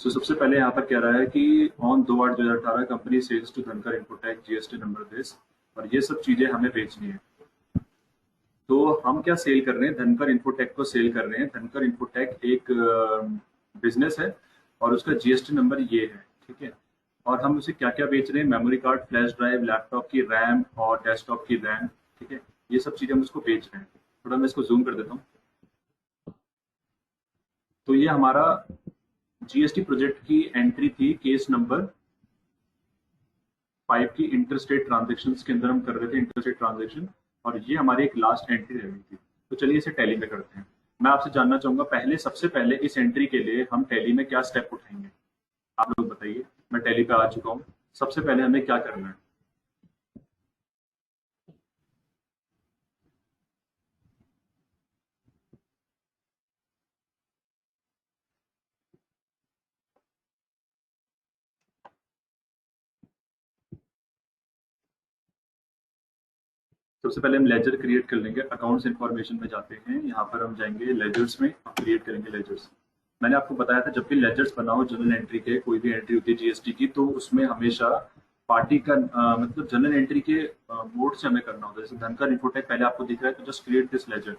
सबसे पहले यहाँ पर कह रहा है कि ऑन 2/8/2018 कंपनी सेल्स टू धनकर इन्फोटेक जीएसटी नंबर दिस, और ये सब चीजें हमें बेचनी है। तो हम क्या सेल कर रहे हैं, धनकर इन्फोटेक को सेल कर रहे हैं। धनकर इन्फोटेक एक बिजनेस है और उसका जीएसटी नंबर ये है, ठीक है। और हम उसे क्या क्या बेच रहे हैं, memory card, flash drive, laptop की रैम और डेस्कटॉप की रैम, ठीक है। ये सब चीजें हम उसको बेच रहे हैं। थोड़ा मैं इसको जूम कर देता हूँ। तो ये हमारा जीएसटी प्रोजेक्ट की एंट्री थी, केस नंबर 5 की इंटरस्टेट ट्रांजेक्शन के अंदर हम कर रहे थे इंटरस्टेट ट्रांजेक्शन, और ये हमारी एक लास्ट एंट्री रह गई थी। तो चलिए इसे टैली में करते हैं। मैं आपसे जानना चाहूंगा, पहले सबसे पहले इस एंट्री के लिए हम टैली में क्या स्टेप उठाएंगे, आप लोग बताइए। मैं टैली पे आ चुका हूँ, सबसे पहले हमें क्या करना है। सबसे पहले हम लेजर क्रिएट कर लेंगे। अकाउंट्स इन्फॉर्मेशन में जाते हैं, यहाँ पर हम जाएंगे लेजर्स में, क्रिएट करेंगे लेजर्स। मैंने आपको बताया था, जब भी लेजर्स बनाओ जर्नल एंट्री के, कोई भी एंट्री होती है जीएसटी की, तो उसमें हमेशा पार्टी का मतलब जर्नल एंट्री के मोड से हमें करना होता है। जैसे धनकर इन्फोटेक पहले आपको दिख रहा है, तो जस्ट क्रिएट दिस लेजर।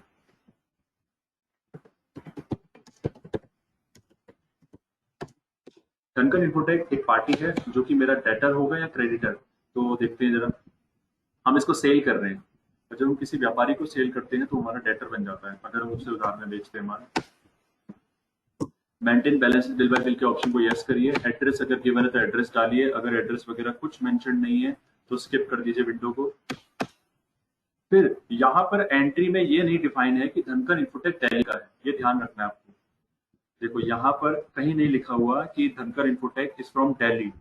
धनकर इन्फोटेक एक पार्टी है जो कि मेरा डेटर होगा या क्रेडिटर, तो देखते हैं जरा। हम इसको सेल कर रहे हैं, और जब हम किसी व्यापारी को सेल करते हैं तो हमारा डेटर बन जाता है, अगर हम उससे उधार में बेचते हैं हमारा। Maintain balance bill bye bill के ऑप्शन को यस करिए। एड्रेस अगर गिवन है तो एड्रेस डालिए, अगर एड्रेस वगैरह कुछ मेंशन नहीं है तो स्किप कर दीजिए विंडो को। फिर यहाँ पर एंट्री में ये नहीं डिफाइन है कि धनकर इन्फोटेक टैली का है, ये ध्यान रखना है आपको। देखो यहाँ पर कहीं नहीं लिखा हुआ कि धनकर infotech is from Delhi,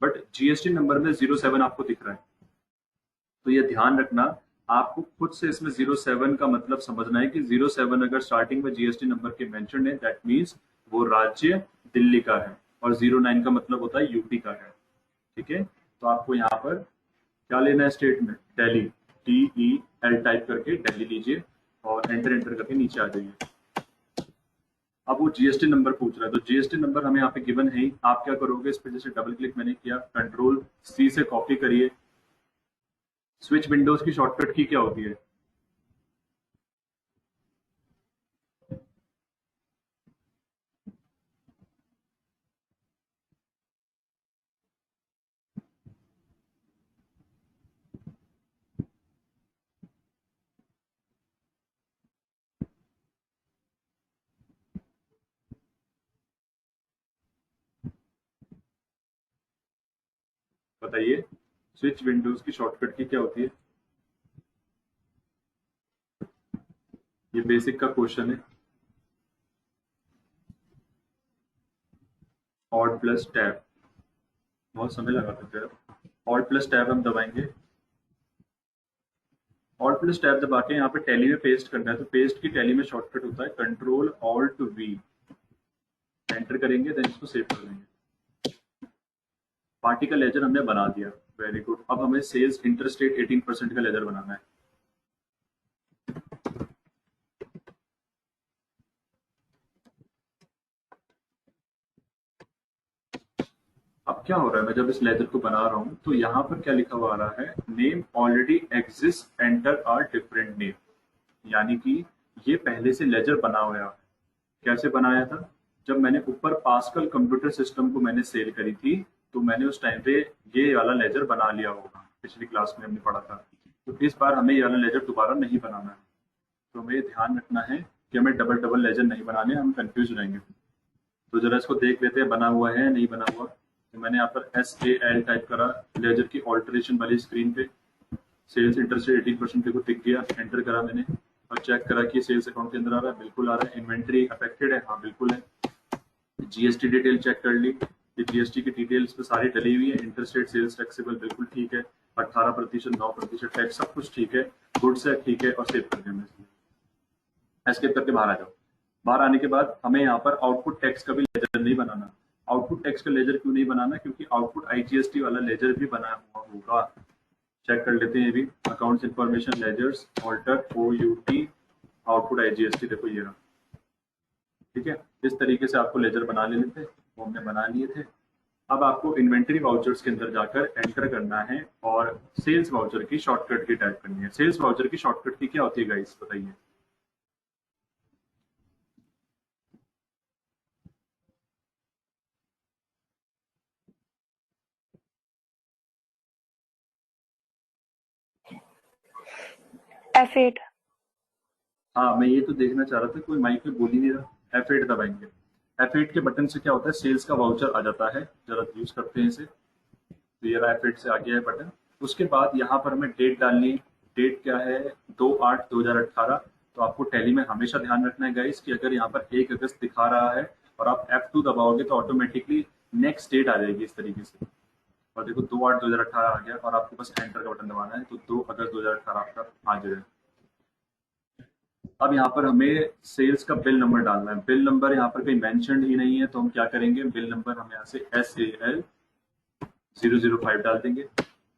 but GST number में 07 आपको दिख रहा है, तो ये ध्यान रखना। आपको खुद से इसमें 07 का मतलब समझना है कि 07 अगर स्टार्टिंग में जीएसटी नंबर के मेंशन है, दैट मीन्स वो राज्य दिल्ली का है, और 09 का मतलब होता है यूपी का है, ठीक है। तो आपको यहाँ पर क्या लेना है, स्टेट में दिल्ली, DEL टाइप करके दिल्ली लीजिए और एंटर एंटर करके नीचे आ जाइए। अब वो जीएसटी नंबर पूछ रहा है, तो जीएसटी नंबर हमें यहाँ पे गिवन है ही। आप क्या करोगे, इस पे जैसे डबल क्लिक मैंने किया, कंट्रोल C से कॉपी करिए। स्विच विंडोज की शॉर्टकट की क्या होती है, बताइए। स्विच विंडोज की शॉर्टकट की क्या होती है, ये बेसिक का क्वेश्चन है। ऑल्ट प्लस टैब, बहुत समय लगा सकते हैं। ऑल्ट प्लस टैब हम दबाएंगे। ऑल्ट प्लस टैब दबा के यहाँ पे टैली में पेस्ट करना है, तो पेस्ट की टैली में शॉर्टकट होता है Ctrl+Alt+V। एंटर करेंगे, देन इसको सेव कर देंगे। पार्टी का लेजर हमने बना दिया, वेरी गुड। अब हमें सेल्स इंटरस्टेट 18% का लेजर बनाना है। अब क्या हो रहा है, मैं जब इस लेजर को बना रहा हूं तो यहाँ पर क्या लिखा हुआ आ रहा है, name already exist, enter are different name. यानी कि ये पहले से लेजर बना हुआ है। कैसे बनाया था, जब मैंने ऊपर पास्कल कंप्यूटर सिस्टम को मैंने सेल करी थी, तो मैंने उस टाइम पे ये वाला लेजर बना लिया होगा, पिछली क्लास में हमने पढ़ा था। तो इस बार हमें ये वाला लेजर दोबारा नहीं बनाना है। तो हमें ध्यान रखना है कि हमें डबल डबल लेजर नहीं बनाने, हम कंफ्यूज रहेंगे। तो जरा इसको देख लेते हैं बना हुआ है नहीं बना हुआ। तो मैंने यहाँ पर SAL टाइप करा लेजर की ऑल्टरेशन वाली स्क्रीन पे। सेल्स इंटरेस्ट 18% देखो टिक गया, एंटर करा मैंने और चेक करा कि सेल्स अकाउंट के अंदर आ रहा है, बिल्कुल आ रहा है। इन्वेंट्री अफेक्टेड है, हाँ बिल्कुल है। जीएसटी डिटेल चेक कर ली, जीएसटी की डिटेल्स पे सारी डली हुई है। इंटरस्टेट सेल्स टैक्सेबल बिल्कुल ठीक है, 18%, 9% टैक्स, सब कुछ ठीक है। गुड्स है ठीक है, और सेव कर दिया मैं। एस्केप करके बाहर आ जाओ। बाहर आने के बाद हमें यहाँ पर आउटपुट टैक्स का भी लेजर नहीं बनाना। आउटपुट टैक्स का लेजर क्यों नहीं बनाना, क्योंकि आउटपुट आईजीएसटी वाला लेजर भी बना हुआ होगा। चेक कर लेते हैं भी, accounts information ledgers alter OUT output IGST, देखो ये रहा। ठीक है, इस तरीके से आपको लेजर बना लेने थे, वो हमने बना लिए थे। अब आपको इन्वेंटरी वाउचर्स के अंदर जाकर एंटर करना है और सेल्स वाउचर की शॉर्टकट की टाइप करनी है। सेल्स वाउचर की शॉर्टकट की क्या होती है गाइस, बताइए। F8। हाँ, मैं ये तो देखना चाह रहा था, कोई माइक में बोल ही नहीं रहा। F8 दबाएंगे। F8 के बटन से क्या होता है, सेल्स का वाउचर आ जाता है। जरा यूज करते हैं इसे। तो ये रहा, F8 से आ गया है बटन। उसके बाद यहाँ पर हमें डेट डालनी है। डेट क्या है, 2/8/2018। तो आपको टैली में हमेशा ध्यान रखना है गाइस कि अगर यहाँ पर 1 अगस्त दिखा रहा है और आप F2 दबाओगे तो ऑटोमेटिकली नेक्स्ट डेट आ जाएगी इस तरीके से। और देखो 2/8/2018 आ गया और आपको बस एंटर का बटन दबाना है, तो 2 अगस्त 2018 आपका आ जाएगा। अब यहाँ पर हमें सेल्स का बिल नंबर डालना है। बिल नंबर यहाँ पर कहीं मेंशन ही नहीं है, तो हम क्या करेंगे, बिल नंबर हम यहाँ से SAL 005 डाल देंगे।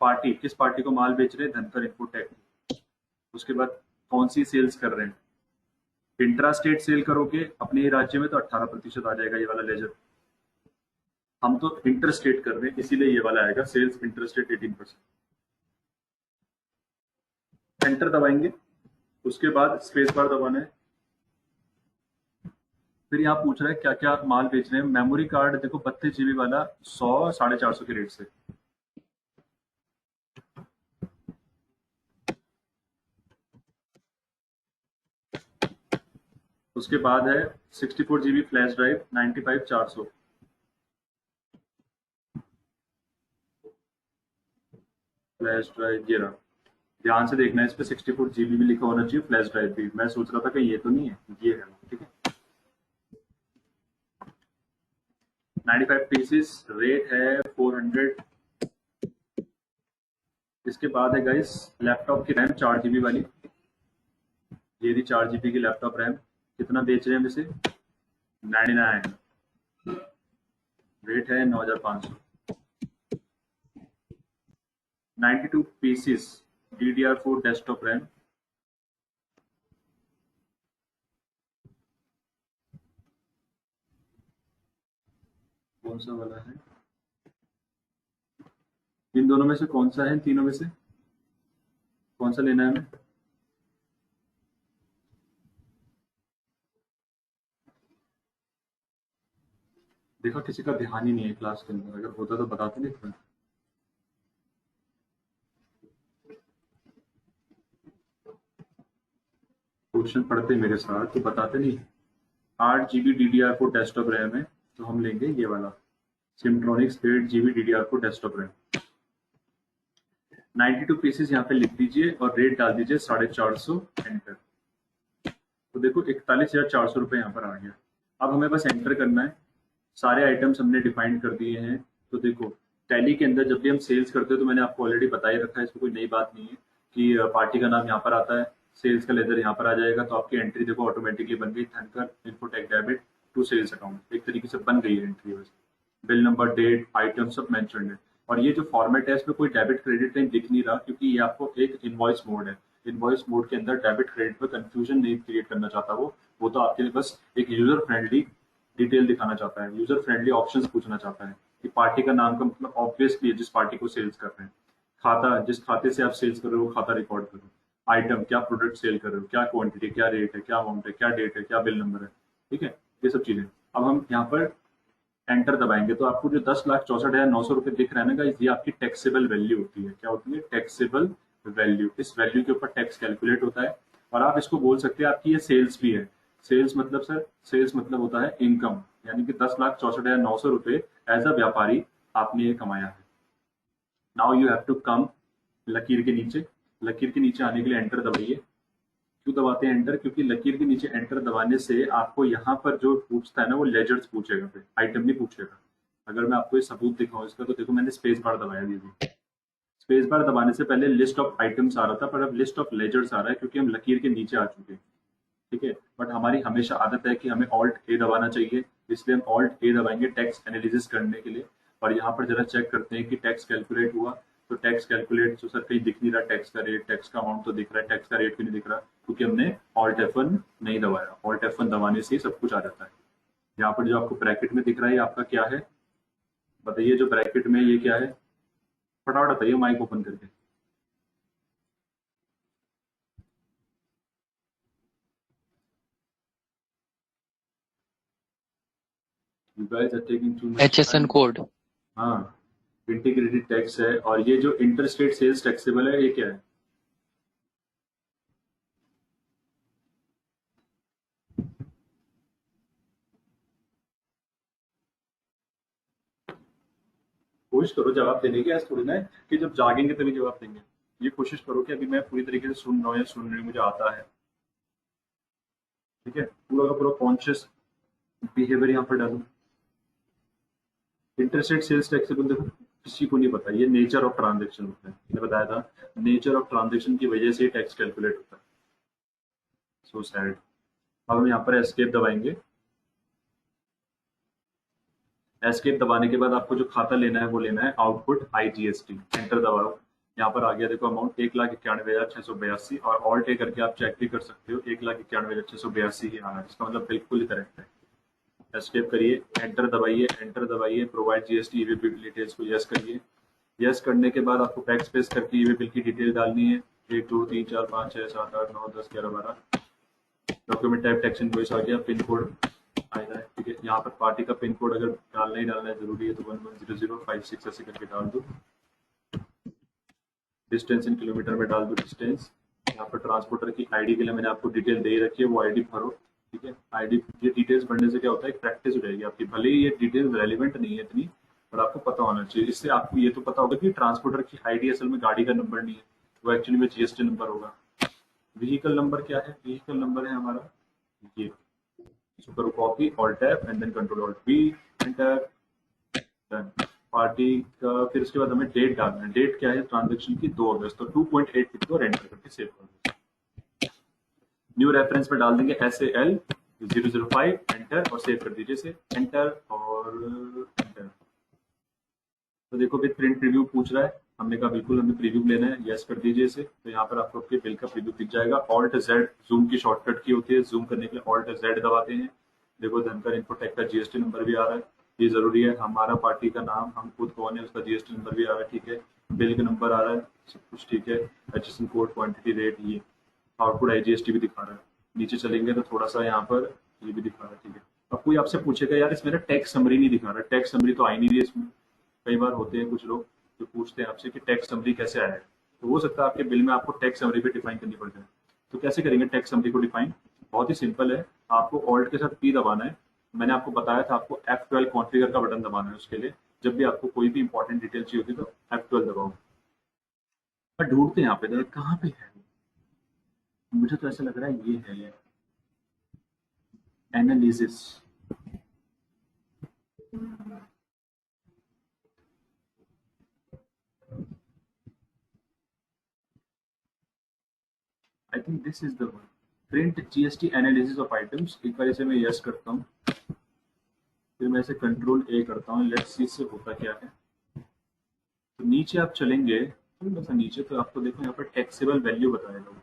पार्टी, किस पार्टी को माल बेच रहे हैं, धनकर इन्फोटेक। उसके बाद कौन सी सेल्स कर रहे हैं, इंट्रा स्टेट सेल करोगे अपने ही राज्य में तो 18% आ जाएगा ये वाला लेजर। हम तो इंटर स्टेट कर रहे हैं इसीलिए ये वाला आएगा, सेल्स इंटर स्टेट 18%। एंटर दबाएंगे, उसके बाद स्पेस बार दबाना है। फिर यहाँ पूछ रहा है क्या क्या माल बेच रहे हैं। मेमोरी कार्ड देखो 32 GB वाला 100 450 के रेट से। उसके बाद है 64 GB flash drive 95 400। Flash drive ये रहा, ध्यान से देखना है, इस पे 64 GB भी लिखा होना चाहिए, फ्लैश ड्राइव भी। मैं सोच रहा था कि ये तो नहीं है, ये है। ठीक है, 95 पीसेस, रेट है 400। इसके बाद है गाइस लैपटॉप की रैम 4 GB वाली। ये थी 4 GB की लैपटॉप रैम। कितना बेच रहे हैं हम इसे, 99। रेट है 9500। 92 पीसेस DDR4 डेस्कटॉप रैम। कौन सा वाला है, इन दोनों में से कौन सा है, तीनों में से कौन सा लेना है हमें। देखा, किसी का ध्यान ही नहीं है क्लास के अंदर, अगर होता तो बताते नहीं था। क्वेश्चन पढ़ते मेरे साथ तो बताते नहीं। 8 GB DDR4 डेस्कटॉप रैम है, तो हम लेंगे ये वाला सिमट्रॉनिक्स 8 GB DDR4 desktop RAM. 92 pieces यहाँ पे लिख दीजिए और रेट डाल दीजिए 450। एंटर। तो देखो 41,400 रुपये यहाँ पर आ गया। अब हमें बस एंटर करना है। सारे आइटम्स हमने डिफाइन कर दिए हैं। तो देखो, टैली के अंदर जब भी हम सेल्स करते हैं तो मैंने आपको ऑलरेडी बता ही रखा है, इसमें कोई नई बात नहीं है कि पार्टी का नाम यहाँ पर आता है, सेल्स का लेजर यहाँ पर आ जाएगा, तो आपकी एंट्री देखो ऑटोमेटिकली बन गई, Dhankar Infotech debit to sales account. एक तरीके से बन गई है एंट्री। वैसे बिल नंबर, डेट, आइटम सब मेंशन्ड है। और ये जो फॉर्मेट है इसमें कोई डेबिट क्रेडिट कहीं दिख नहीं रहा, क्योंकि ये आपको एक इनवॉइस मोड है। इनवॉइस मोड के अंदर डेबिट क्रेडिट पर कंफ्यूजन नहीं क्रिएट करना चाहता वो तो आपके लिए बस एक यूजर फ्रेंडली डिटेल दिखाना चाहता है, यूजर फ्रेंडली ऑप्शंस पूछना चाहता है कि पार्टी का नाम का मतलब ऑब्वियसली है जिस पार्टी को सेल्स कर रहे हैं। खाता, जिस खाते से आप सेल्स कर रहे हो खाता रिकॉर्ड करो। आइटम, क्या प्रोडक्ट सेल कर रहे हो, क्या क्वांटिटी, क्या रेट है, क्या अमाउंट है, क्या डेट है, क्या बिल नंबर है। ठीक है, ये सब चीजें। अब हम यहाँ पर एंटर दबाएंगे तो आपको जो 10,64,900 रुपए दिख रहा है ना गाइस, ये आपकी टैक्सेबल वैल्यू होती है। क्या होती है, टैक्सेबल वैल्यू। इस वैल्यू के ऊपर टैक्स कैलकुलेट होता है। और आप इसको बोल सकते हैं आपकी ये सेल्स भी है। सेल्स मतलब सर, सेल्स मतलब होता है इनकम, यानी कि 10,64,900 रुपए एज अ व्यापारी आपने ये कमाया है। Now you have to come लकीर के नीचे। लकीर के नीचे आने के लिए एंटर दबाइए। क्यों दबाते हैं एंटर, क्योंकि लकीर के नीचे एंटर दबाने से आपको यहाँ पर जो पूछता है ना वो लेजर्स पूछेगा, फिर आइटम नहीं पूछेगा। अगर मैं आपको ये सबूत दिखाऊं इसका, तो देखो मैंने स्पेस बार दबाया दीजिए। स्पेस बार दबाने से पहले लिस्ट ऑफ आइटम्स आ रहा था, पर अब लिस्ट ऑफ लेजर्स आ रहा है, क्योंकि हम लकीर के नीचे आ चुके हैं। ठीक है, बट हमारी हमेशा आदत है कि हमें ऑल्ट ए दबाना चाहिए, इसलिए हम ऑल्ट ए दबाएंगे टैक्स एनालिसिस करने के लिए। और यहाँ पर जरा चेक करते हैं कि टैक्स कैलकुलेट हुआ। तो टैक्स कैलकुलेट तो सर कहीं दिख नहीं रहा, टैक्स का रेट, टैक्स का अमाउंट तो दिख रहा है, टैक्स का रेट भी नहीं दिख रहा, क्योंकि हमने ऑल्ट F1 नहीं दबाया। ऑल्ट F1 दबाने से ही सब कुछ आ जाता है। यहाँ पर जो आपको ब्रैकेट में दिख रहा है ये आपका क्या है, बताइए। जो ब्रैकेट में ये क्या है, फटाफट बताइए माइक ओपन करके। You guys are taking too much HSN time. Code. हाँ, इंटीग्रेटेड टैक्स है। और ये जो इंटरस्टेट सेल्स टैक्सेबल है ये क्या है? कोशिश करो जवाब देने की, ऐसा थोड़ी ना है कि जब जागेंगे तभी जवाब देंगे। ये कोशिश करो कि अभी मैं पूरी तरीके से सुन रहा हूँ या सुन रही हूँ, मुझे आता है। ठीक है, पूरा का पूरा कॉन्शियस बिहेवियर यहाँ पर डालो। इंटरस्टेट सेल्स टैक्सेबल देखो किसी को नहीं पता, ये नेचर ऑफ ट्रांजेक्शन होता है। मैंने बताया था नेचर ऑफ ट्रांजेक्शन की वजह से टैक्स कैलकुलेट होता है। So sad. अब हम यहाँ पर एस्केप दबाएंगे। एस्केप दबाने के बाद आपको जो खाता लेना है वो लेना है आउटपुट IGST। एंटर दबाओ। यहाँ पर आ गया देखो अमाउंट 1,91,682। और ऑल्ट ए करके आप चेक भी कर सकते हो, 1,91,682 ही आ रहा है। इसका मतलब बिल्कुल ही करेक्ट है। एस्केप करिए, एंटर दबाइए, एंटर दबाइए। Provide GST EV bill details को यस करिए। यस करने के बाद आपको बैक स्पेस करके ईवी बिल की डिटेल डालनी है। 1 2 3 4 5 6 7 8 9 10 11 12। डॉक्यूमेंट टाइप टैक्स इनवॉइस आ गया, पिन कोड आएगा। ठीक है, यहाँ पर पार्टी का पिन कोड अगर डालना ही डालना है जरूरी है तो 110056 ऐसे करके डाल दो। डिस्टेंस इन किलोमीटर में डाल दो डिस्टेंस। यहाँ पर ट्रांसपोर्टर की आईडी के लिए मैंने आपको डिटेल दे रखी है, वो आईडी भरो। ठीक है, आईडी ये डिटेल्स भरने से क्या होता है, प्रैक्टिस हो जाएगी आपकी। भले ही ये डिटेल्स रेलिवेंट नहीं है इतनी, पर आपको पता होना चाहिए। इससे आपको ये तो पता होगा कि ट्रांसपोर्टर की आईडी असल में गाड़ी का नंबर नहीं है, वो एक्चुअली में GST नंबर होगा। व्हीकल नंबर क्या है? व्हीकल नंबर है हमारा ये। So करो copy, alt tab and then control alt V, enter, done. Party का फिर उसके बाद हमें डेट डालना है। डेट क्या है ट्रांजैक्शन की? 2 अगस्त। तो 2.8 लिख दो और एंटर करके सेव कर दो। न्यू रेफरेंस में डाल देंगे SAL 005, एंटर और सेव कर दीजिए से, एंटर और एंटर। तो देखो विद प्रिंट प्रीव्यू पूछ रहा है, हमने कहा बिल्कुल हमें प्रीव्यू लेना है, यस कर दीजिए इसे। तो यहाँ पर आपको आपके बिल का प्रीव्यू दिख जाएगा। ऑल्ट Z जूम की शॉर्टकट की होती है, जूम करने के लिए ऑल्ट Z दबाते हैं। देखो धनकर इन्फोटेक का GST नंबर भी आ रहा है, ये जरूरी है। हमारा पार्टी का नाम, हम खुद कौन है, उसका GST नंबर भी आ रहा है। ठीक है, बिल का नंबर आ रहा है, सब कुछ ठीक है। HSN कोड, क्वांटिटी, रेट, ये आउटपुट IGST भी दिखा रहा है। नीचे चलेंगे तो थोड़ा सा यहाँ पर ये भी दिखा रहा है। ठीक है, अब कोई आपसे पूछेगा यार इसमें टैक्स समरी नहीं दिखा रहा, टैक्स समरी तो आई नहीं रही है इसमें। कई बार होते हैं कुछ लोग जो पूछते हैं आपसे कि टैक्स समरी कैसे आया है, तो हो सकता है आपके बिल में आपको टैक्स समरी भी डिफाइन करनी पड़ जाए। तो कैसे करेंगे टैक्स समरी को डिफाइन? बहुत ही सिंपल है, आपको ऑल्ट के साथ P दबाना है। मैंने आपको बताया था आपको F12 कॉन्फ़िगर का बटन दबाना है उसके लिए। जब भी आपको कोई भी इंपॉर्टेंट डिटेल चाहिए होती है तो F12 दबाओ। और ढूंढते हैं यहाँ पे जरा कहाँ पे है, मुझे तो ऐसा लग रहा है ये है, ये analysis. I think this is the one, print GST analysis of items. एक बार इसे मैं यस करता हूँ, फिर मैं इसे कंट्रोल A करता हूँ। लेट्स सी इससे होता क्या है। तो नीचे आप चलेंगे थोड़ा सा नीचे, तो आपको देखो यहाँ पर टैक्सेबल वैल्यू बताएगा,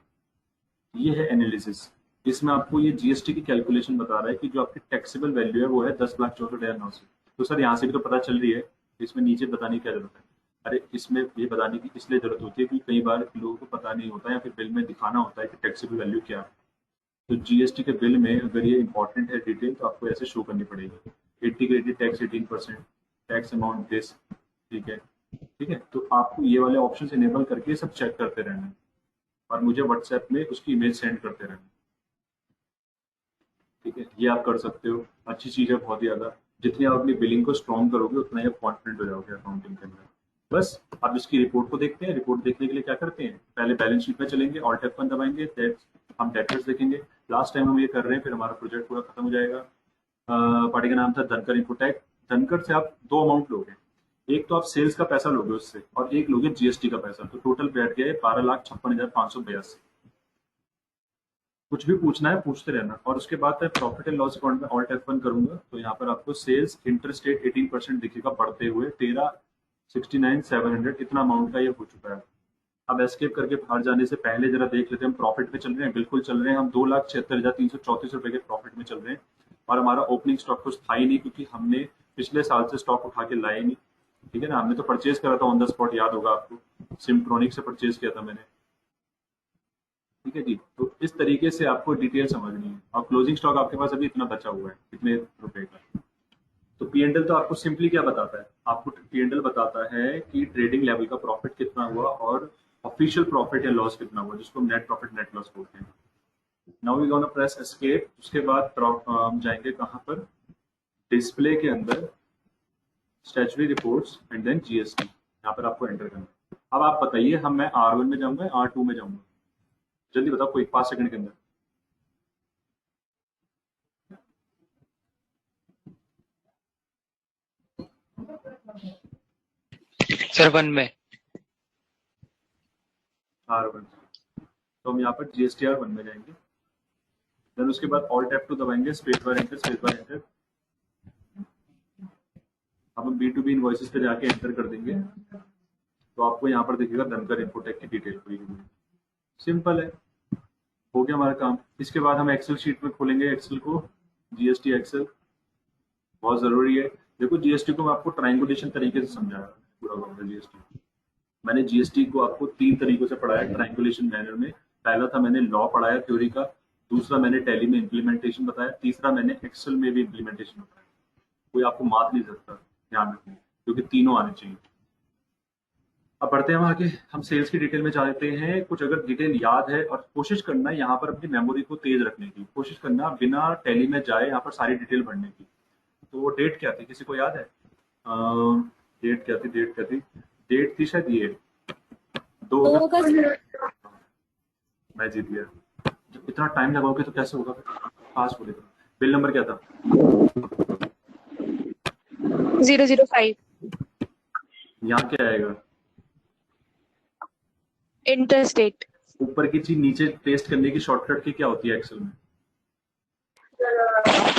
ये है एनालिसिस। इसमें आपको ये GST की कैलकुलेशन बता रहा है कि जो आपकी टैक्सेबल वैल्यू है वो है 10,64,900। तो सर यहाँ से भी तो पता चल रही है, इसमें नीचे बताने की क्या जरूरत है? अरे इसमें ये बताने की इसलिए जरूरत होती है कि कई बार लोगों को पता नहीं होता या फिर बिल में दिखाना होता है कि टैक्सेबल वैल्यू क्या है। तो GST के बिल में अगर ये इंपॉर्टेंट है डिटेल तो आपको ऐसे शो करनी पड़ेगी। Integrated tax 18%, tax amount this. ठीक है, ठीक है, तो आपको ये वाले ऑप्शन इनेबल करके सब चेक करते रहना है और मुझे व्हाट्सएप में उसकी इमेज सेंड करते रहना। ठीक है, ये आप कर सकते हो, अच्छी चीज़ है बहुत ही ज़्यादा। जितनी आप अपनी बिलिंग को स्ट्रॉन्ग करोगे उतना ही आप कॉन्फिडेंट हो जाओगे अकाउंटिंग के अंदर। बस अब इसकी रिपोर्ट को देखते हैं। रिपोर्ट देखने के लिए क्या करते हैं, पहले बैलेंस शीट में चलेंगे, ऑल्ट F1 दबाएंगे, हम डेटर्स देखेंगे। लास्ट टाइम हम ये कर रहे हैं, फिर हमारा प्रोजेक्ट पूरा खत्म हो जाएगा। पार्टी का नाम था धनकर इन्फोटेक। धनकर से आप दो अमाउंट लोगे, एक तो आप सेल्स का पैसा लोगे उससे और एक लोगे GST का पैसा। तो टोटल बैठ गया 12,56,582। कुछ भी पूछना है पूछते रहना। और उसके बाद मैं प्रॉफिट एंड लॉस अकाउंट में ऑल्ट F1 करूंगा, तो यहाँ पर आपको सेल्स इंटरस्टेट 18% दिखेगा बढ़ते हुए, 13,69,700 इतना अमाउंट का ये हो चुका है। अब एस्केप करके बाहर जाने से पहले जरा देख लेते हैं हम प्रॉफिट में चल रहे हैं, बिल्कुल चल रहे हैं हम। 2,76,334 रुपए के प्रॉफिट में चल रहे हैं। और हमारा ओपनिंग स्टॉक कुछ था ही नहीं, क्योंकि हमने पिछले साल से स्टॉक उठा के लाए नहीं, ठीक है ना। हमने तो परचेज करा था ऑन द स्पॉट, याद होगा आपको, सिम्ट्रॉनिक से परचेज किया था मैंने, ठीक है जी। तो इस तरीके से आपको डिटेल समझनी है। और क्लोजिंग स्टॉक आपके पास अभी इतना बचा हुआ है, कितने रुपए का। तो पी&एल तो आपको सिंपली क्या बताता है, आपको पी&एल बताता है कि ट्रेडिंग लेवल का प्रॉफिट कितना हुआ और ऑफिशियल प्रॉफिट या लॉस कितना हुआ, जिसको नेट प्रॉफिट नेट लॉस बोलते हैं। Now we gonna press escape. उसके बाद हम जाएंगे कहाँ पर, डिस्प्ले के अंदर statutory reports and then GST, यहाँ पर आपको एंटर करना है। अब आप बताइए, हम मैं R1 में जाऊंगा, R2 में जाऊंगा, जल्दी बताओ कोई 5 सेकंड के अंदर। सर 1 में। R1, तो हम यहाँ पर GSTR1 में जाएंगे। देन उसके बाद ऑल्ट F2 दबाएंगे, space bar enter, space bar enter. अब हम B2B इनवॉइसेस पे जाके एंटर कर देंगे, तो आपको यहाँ पर दिखेगा धनकर इन्फोटेक की डिटेल पूरी हुई। सिंपल है, हो गया हमारा काम। इसके बाद हम एक्सेल शीट में खोलेंगे एक्सेल को, जीएसटी एक्सेल बहुत जरूरी है। देखो जीएसटी को मैं आपको ट्रायंगुलेशन तरीके से समझाया पूरा जीएसटी। मैंने जीएसटी को आपको 3 तरीकों से पढ़ाया ट्रायंगुलेशन मैनर में। पहला था मैंने लॉ पढ़ाया थ्योरी का, दूसरा मैंने टैली में इम्प्लीमेंटेशन बताया, तीसरा मैंने एक्सेल में भी इम्प्लीमेंटेशन बताया। कोई आपको मात नहीं सकता, ध्यान रखना, क्योंकि तीनों आने चाहिए। अब बढ़ते हैं हम आगे, हम सेल्स की डिटेल में जाते हैं। कुछ अगर डिटेल याद है, और कोशिश करना यहाँ पर अपनी मेमोरी को तेज रखने की कोशिश करना, बिना टैली में जाए यहाँ पर सारी डिटेल भरने की। तो वो डेट क्या थी, किसी को याद है? डेट क्या थी, डेट क्या थी? डेट थी शायद ये 2 अगस्त। मैं जीत गया। जब इतना टाइम लगाओगे तो कैसे होगा फिर, पास बोले तो। बिल नंबर क्या था? 005। यहाँ क्या आएगा? इंटरस्टेट। ऊपर की चीज नीचे पेस्ट करने की शॉर्टकट की क्या होती है एक्सेल में?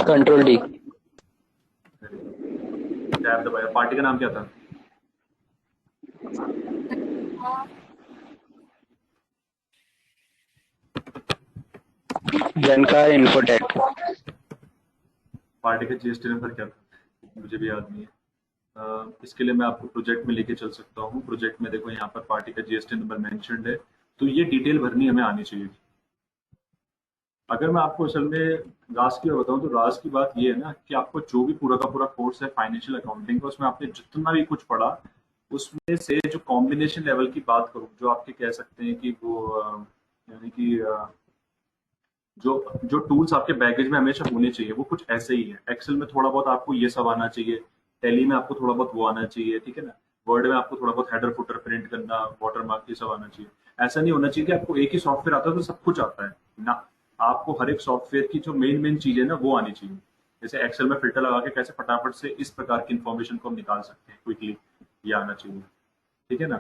Control D. टैब दबाया। पार्टी का नाम क्या था? जनकार इन्फोटेक। पार्टी का जीएसटी नंबर क्या था? मुझे भी याद नहीं है। इसके लिए मैं आपको प्रोजेक्ट में लेके चल सकता हूँ। प्रोजेक्ट में देखो यहाँ पर पार्टी का जीएसटी नंबर मेंशन्ड है, तो ये डिटेल भरनी हमें आनी चाहिए। अगर मैं आपको असल में राज की बताऊं, तो राज की बात ये है ना कि आपको जो भी पूरा का पूरा कोर्स है फाइनेंशियल अकाउंटिंग का, उसमें आपने जितना भी कुछ पढ़ा, उसमें से जो कॉम्बिनेशन लेवल की बात करूं, जो आपके कह सकते हैं कि वो यानी कि जो जो टूल्स आपके बैगेज में हमेशा होने चाहिए, वो कुछ ऐसे ही है। एक्सेल में थोड़ा बहुत आपको ये सब आना चाहिए, टैली में आपको थोड़ा बहुत वो आना चाहिए, ठीक है ना। वर्ड में आपको थोड़ा बहुत हेडर फुटर प्रिंट करना, वाटरमार्क, ये सब आना चाहिए। ऐसा नहीं होना चाहिए कि आपको एक ही सॉफ्टवेयर आता है तो सब कुछ आता है ना। आपको हर एक सॉफ्टवेयर की जो मेन मेन चीज है ना, वो आनी चाहिए। जैसे एक्सेल में फिल्टर लगा के कैसे फटाफट से इस प्रकार की इन्फॉर्मेशन को हम निकाल सकते हैं क्विकली, ये आना चाहिए, ठीक है ना।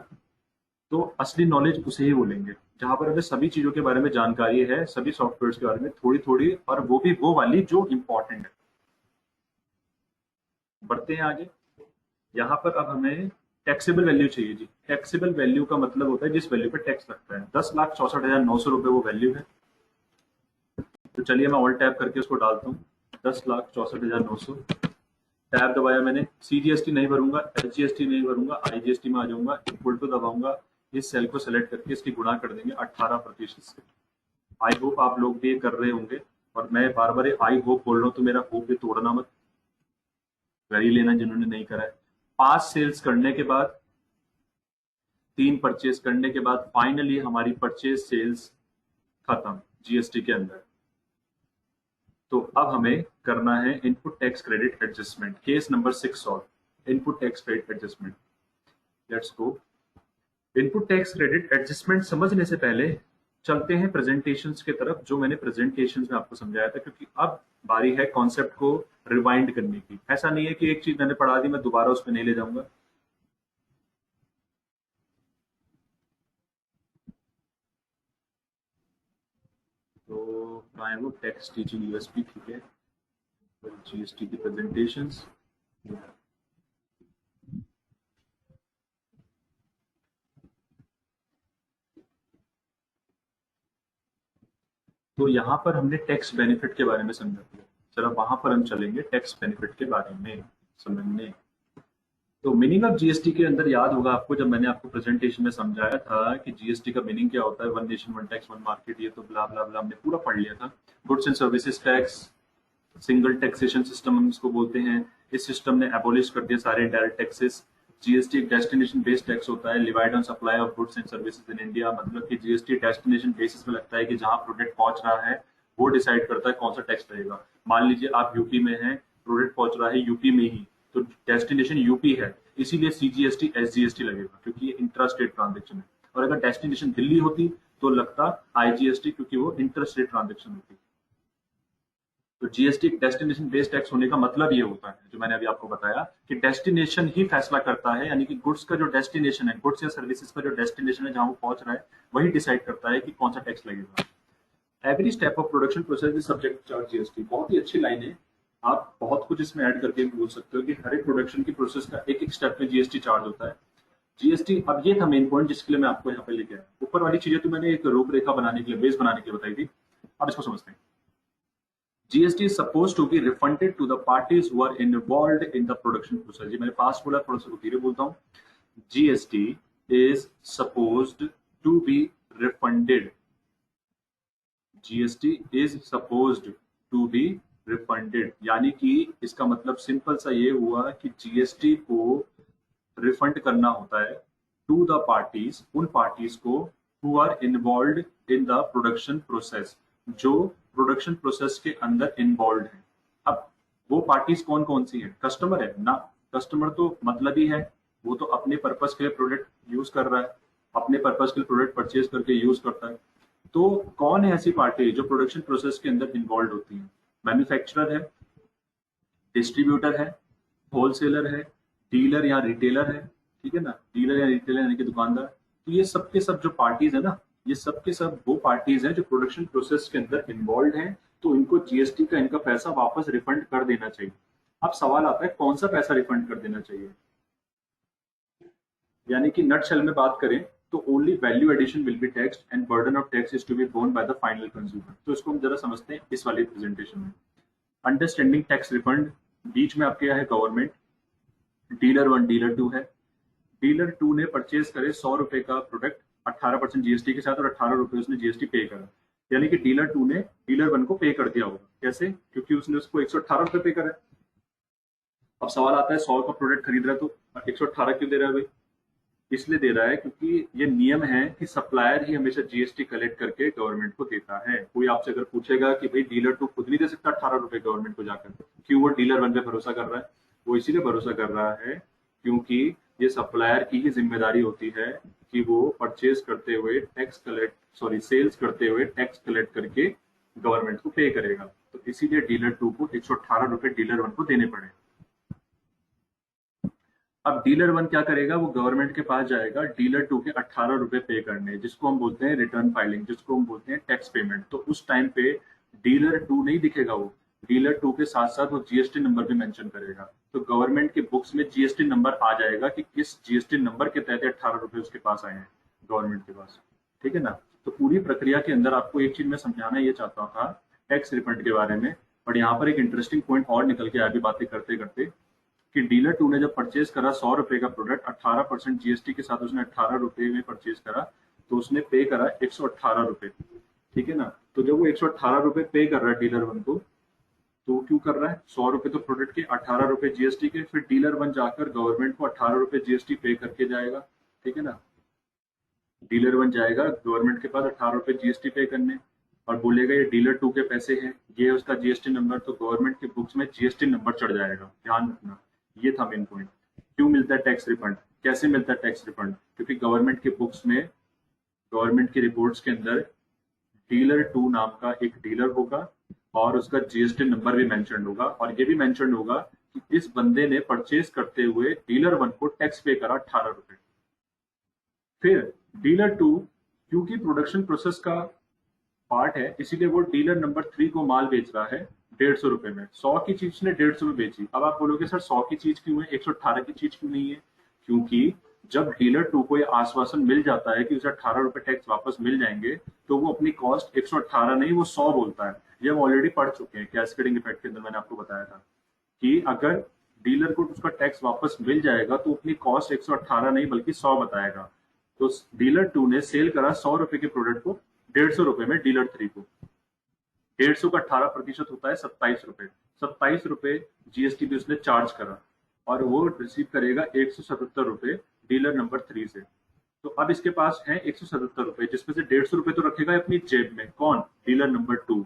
तो असली नॉलेज उसे ही बोलेंगे जहां पर हमें सभी चीजों के बारे में जानकारी है, सभी सॉफ्टवेयर के बारे में थोड़ी थोड़ी, और वो भी वो वाली जो इंपॉर्टेंट है। बढ़ते हैं आगे। यहाँ पर अब हमें टैक्सेबल वैल्यू चाहिए जी। टैक्सेबल वैल्यू का मतलब होता है जिस वैल्यू पे टैक्स लगता है। 10,64,900 रुपए वो वैल्यू है। तो चलिए मैं ऑल टैब करके उसको डालता हूँ, 10,64,900। टैब दबाया मैंने, सीजीएसटी नहीं भरूंगा, एसजीएसटी नहीं भरूंगा, आईजीएसटी में आ जाऊंगा, इक्वल टू दबाऊंगा। इस सेल को सेलेक्ट करके इसकी गुणा कर देंगे 18% से। आई होप आप लोग भी ये कर रहे होंगे, और मैं बार बार आई होप बोल रहा हूँ, तो मेरा होप भी तोड़ना मत, कर ही लेना जिन्होंने नहीं करा है। 5 सेल्स करने के बाद, 3 परचेज करने के बाद फाइनली हमारी परचेज सेल्स खत्म जीएसटी के अंदर। तो अब हमें करना है input tax credit adjustment, case number 6 solve. Input tax credit adjustment, let's go. Input tax credit adjustment समझने से पहले चलते हैं प्रेजेंटेशंस की तरफ, जो मैंने प्रेजेंटेशंस में आपको समझाया था, क्योंकि अब बारी है कॉन्सेप्ट को रिवाइंड करने की। ऐसा नहीं है कि एक चीज मैंने पढ़ा दी मैं दोबारा उसमें नहीं ले जाऊंगा। तो कहाँ है वो टैक्स टीचिंग यूएसपी, ठीक है, जीएसटी की प्रेजेंटेशंस। तो यहाँ पर हमने टैक्स बेनिफिट के बारे में समझा था। जरा वहां पर हम चलेंगे टैक्स बेनिफिट के बारे में समझने। तो मीनिंग ऑफ जीएसटी के अंदर याद होगा आपको, जब मैंने आपको प्रेजेंटेशन में समझाया था कि जीएसटी का मीनिंग क्या होता है, one nation one tax one market, ये तो ब्ला ब्ला ब्ला हमने पूरा पढ़ लिया था। Goods and services tax, single taxation system हम इसको बोलते हैं। इस सिस्टम ने एबॉलिश कर दिया सारे इनडायरेक्ट टैक्सेस। जीएसटी एक डेस्टिनेशन बेस्ड टैक्स होता है, levied on supply of goods and services in India, मतलब कि जीएसटी डेस्टिनेशन बेसिस में लगता है कि जहां प्रोडक्ट पहुंच रहा है वो डिसाइड करता है कौन सा टैक्स रहेगा। मान लीजिए आप यूपी में हैं, प्रोडक्ट पहुंच रहा है यूपी में ही, तो डेस्टिनेशन यूपी है, इसीलिए सीजीएसटी एसजीएसटी लगेगा क्योंकि ये इंट्रा स्टेट ट्रांजेक्शन है। और अगर डेस्टिनेशन दिल्ली होती तो लगता आईजीएसटी क्योंकि वो इंटर स्टेट ट्रांजेक्शन होती। तो जीएसटी डेस्टिनेशन बेस्ड टैक्स होने का मतलब ये होता है, जो मैंने अभी आपको बताया, कि डेस्टिनेशन ही फैसला करता है, यानी कि गुड्स का जो डेस्टिनेशन है, गुड्स या सर्विसेज का जो डेस्टिनेशन है जहां वो पहुंच रहा है, वही डिसाइड करता है कि कौन सा टैक्स लगेगा। Every step of production process is subject to charge GST. बहुत ही अच्छी लाइन है, आप बहुत कुछ इसमें ऐड करके बोल सकते हो कि हर एक प्रोडक्शन की प्रोसेस का एक एक स्टेप में जीएसटी चार्ज होता है। जीएसटी, अब ये था मेन पॉइंट जिसके लिए मैं आपको यहाँ पे लेके आया। ऊपर वाली चीजें तो मैंने एक रूपरेखा बनाने के लिए, बेस बनाने के लिए बताई थी, अब इसको समझते हैं। GST is supposed to be refunded to the parties who are involved in the production process। ये मैंने पास्ट बोला, थोड़ा सा धीरे बोलता हूँ। GST is supposed to be refunded। GST is supposed to be refunded, यानी कि इसका मतलब सिंपल सा ये हुआ कि GST को रिफंड करना होता है टू द पार्टीज, उन पार्टीज को who are involve in the production process, जो प्रोडक्शन प्रोसेस के अंदर इन्वॉल्व है। अब वो पार्टीज कौन कौन सी है? कस्टमर है ना, कस्टमर तो मतलब ही है, वो तो अपने पर्पस के लिए प्रोडक्ट यूज कर रहा है, अपने पर्पस के लिए प्रोडक्ट परचेज करके यूज करता है। तो कौन है ऐसी पार्टी जो प्रोडक्शन प्रोसेस के अंदर इन्वॉल्व होती है? मैन्युफैक्चरर है, डिस्ट्रीब्यूटर है, होलसेलर है, डीलर या रिटेलर है, ठीक है ना, डीलर या रिटेलर यानी कि दुकानदार। तो ये सब के सब जो पार्टीज है ना, ये सब के सब वो पार्टीज हैं जो प्रोडक्शन प्रोसेस के अंदर इन्वॉल्व हैं, तो इनको जीएसटी का इनका पैसा वापस रिफंड कर देना चाहिए। अब सवाल आता है कौन सा पैसा रिफंड कर देना चाहिए, यानी कि नटशेल में बात करें तो only value addition will be taxed and burden of tax is to be borne by the final consumer. तो इसको हम जरा समझते हैं इस वाली प्रेजेंटेशन में। अंडरस्टैंडिंग टैक्स रिफंड, बीच में आपके है गवर्नमेंट, डीलर 1 डीलर 2 है। डीलर 2 ने परचेज करे 100 रुपए का प्रोडक्ट 18% जीएसटी के साथ और 18 रुपए उसने जीएसटी पे करा, यानी कि डीलर 2 ने डीलर 1 को पे कर दिया होगा। कैसे? क्योंकि उसने उसको 118 रुपए पे करा। अब सवाल आता है 100 का प्रोडक्ट खरीद रहा है तो 118 क्यों दे रहा है भाई? इसलिए दे रहा है क्योंकि ये नियम है कि सप्लायर ही हमेशा जीएसटी कलेक्ट करके गवर्नमेंट को देता है। कोई आपसे अगर पूछेगा कि भाई डीलर 2 खुद नहीं दे सकता 18 रुपए गवर्नमेंट को जाकर, क्यों? वो डीलर 1 पे भरोसा कर रहा है। वो इसीलिए भरोसा कर रहा है क्योंकि ये सप्लायर की ही जिम्मेदारी होती है कि वो परचेज करते हुए सेल्स करते हुए टैक्स कलेक्ट करके गवर्नमेंट को पे करेगा। तो इसीलिए डीलर 2 को 118 रुपए डीलर 1 को देने पड़े। अब डीलर 1 क्या करेगा? वो गवर्नमेंट के पास जाएगा डीलर 2 के 18 रुपए पे करने, जिसको हम बोलते हैं रिटर्न फाइलिंग, जिसको हम बोलते हैं टैक्स पेमेंट। तो उस टाइम पे डीलर 2 नहीं दिखेगा, वो डीलर 2 के साथ साथ वो जीएसटी नंबर भी मेंशन करेगा। तो गवर्नमेंट के बुक्स में जीएसटी नंबर आ जाएगा कि किस जीएसटी नंबर के तहत 18 रुपए उसके पास आए हैं गवर्नमेंट के पास, ठीक है ना। तो पूरी प्रक्रिया के अंदर आपको एक चीज मैं समझाना ये चाहता था टैक्स रिफंड के बारे में, और यहाँ पर एक इंटरेस्टिंग पॉइंट और निकल के आया अभी बातें करते करते, कि डीलर 2 ने जब परचेज करा 100 रुपए का प्रोडक्ट 18% जीएसटी के साथ उसने 18 रुपए में परचेज करा, तो उसने पे करा 118 रुपए, ठीक है ना। तो जब वो 118 रुपए पे कर रहा है डीलर 1 को, तो क्यों कर रहा है? 100 रुपए तो प्रोडक्ट के, 18 रुपए जीएसटी के, फिर डीलर 1 जाकर गवर्नमेंट को 18 रुपए जीएसटी पे करके जाएगा, ठीक है ना। डीलर 1 जाएगा गवर्नमेंट के पास 18 रुपए जीएसटी पे करने और बोलेगा ये डीलर 2 के पैसे हैं, ये है उसका जीएसटी नंबर, तो गवर्नमेंट के बुक्स में जीएसटी नंबर चढ़ जाएगा। ध्यान रखना, ये था मेन पॉइंट। क्यों मिलता है टैक्स रिफंड? कैसे मिलता है टैक्स रिफंड? क्योंकि गवर्नमेंट के बुक्स में, गवर्नमेंट की रिपोर्ट्स के अंदर डीलर 2 नाम का एक डीलर होगा और उसका जीएसटी नंबर भी मेंशन होगा, और ये भी मेंशन होगा कि इस बंदे ने परचेज करते हुए डीलर 1 को टैक्स पे करा 18 रुपए। फिर डीलर 2 क्योंकि प्रोडक्शन प्रोसेस का पार्ट है, इसीलिए वो डीलर नंबर 3 को माल बेच रहा है 150 रुपए में। 100 की चीज ने 150 में बेची। अब आप बोलोगे सर 100 की चीज क्यों है, 118 की चीज क्यों नहीं है? क्योंकि जब डीलर 2 को यह आश्वासन मिल जाता है कि उसे 18 रुपए टैक्स वापस मिल जाएंगे, तो वो अपनी कॉस्ट 118 नहीं वो 100 बोलता है। ये हम ऑलरेडी पढ़ चुके हैं कैस्केडिंग इफेक्ट के अंदर, मैंने आपको बताया था कि अगर डीलर को उसका टैक्स वापस मिल जाएगा तो अपनी कॉस्ट 118 नहीं बल्कि 100 बताएगा। तो डीलर 2 ने सेल करा 100 रुपए के प्रोडक्ट को 150 रुपए में डीलर 3 को। 150 का 18% होता है 27 रुपए। 27 रुपए जीएसटी भी उसने चार्ज करा और वो रिसीव करेगा 177 रुपए डीलर नंबर 3 से। तो अब इसके पास है 177 रुपए, जिसमें से 150 रुपए तो रखेगा अपनी जेब में, कौन? Dealer number 2।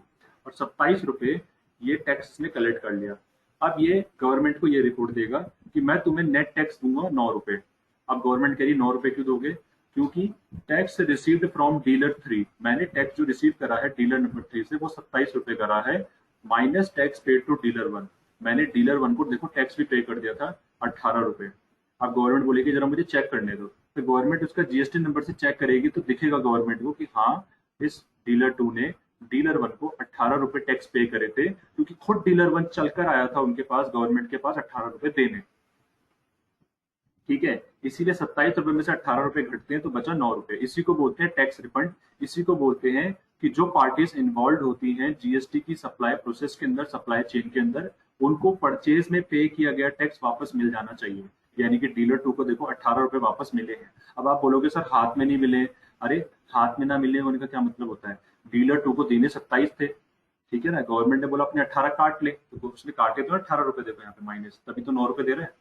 और 27 रुपए ये टैक्स ने कलेक्ट कर लिया। अब ये गवर्नमेंट को ये रिपोर्ट देगा कि मैं तुम्हें नेट टैक्स दूंगा 9 रुपए। अब गवर्नमेंट कह रही 9 रुपए क्यों दोगे? क्योंकि टैक्स रिसीव्ड फ्रॉम डीलर 3, मैंने टैक्स जो रिसीव करा है डीलर नंबर 3 से वो 27 रुपए करा है, minus tax paid to dealer 1। मैंने डीलर 1 को देखो टैक्स भी पे कर दिया था 18 रुपए। अब गवर्नमेंट बोलेगी जरा मुझे चेक करने दो, तो गवर्नमेंट उसका जीएसटी नंबर से चेक करेगी तो दिखेगा गवर्नमेंट को कि हाँ इस डीलर 2 ने डीलर 1 को 18 रुपए टैक्स पे करे थे, क्योंकि खुद डीलर 1 चलकर आया था उनके पास, गवर्नमेंट के पास 18 रुपए देने। ठीक है, इसीलिए 27 रुपए में से 18 रुपए घटते हैं तो बचा 9 रुपए। इसी को बोलते हैं टैक्स रिफंड। इसी को बोलते हैं कि जो पार्टीज इन्वॉल्व होती हैं जीएसटी की सप्लाई प्रोसेस के अंदर, सप्लाई चेन के अंदर, उनको परचेज में पे किया गया टैक्स वापस मिल जाना चाहिए। यानी कि डीलर 2 को देखो 18 रुपए वापस मिले हैं। अब आप बोलोगे सर हाथ में नहीं मिले। अरे हाथ में ना मिले होने का क्या मतलब होता है? डीलर 2 को देने 27 थे, ठीक है ना, गवर्नमेंट ने बोला अपने 18 काट ले, तो उसने काटे तो 18 रुपए देखो यहाँ पे माइनस, तभी तो 9 रुपए दे रहे हैं।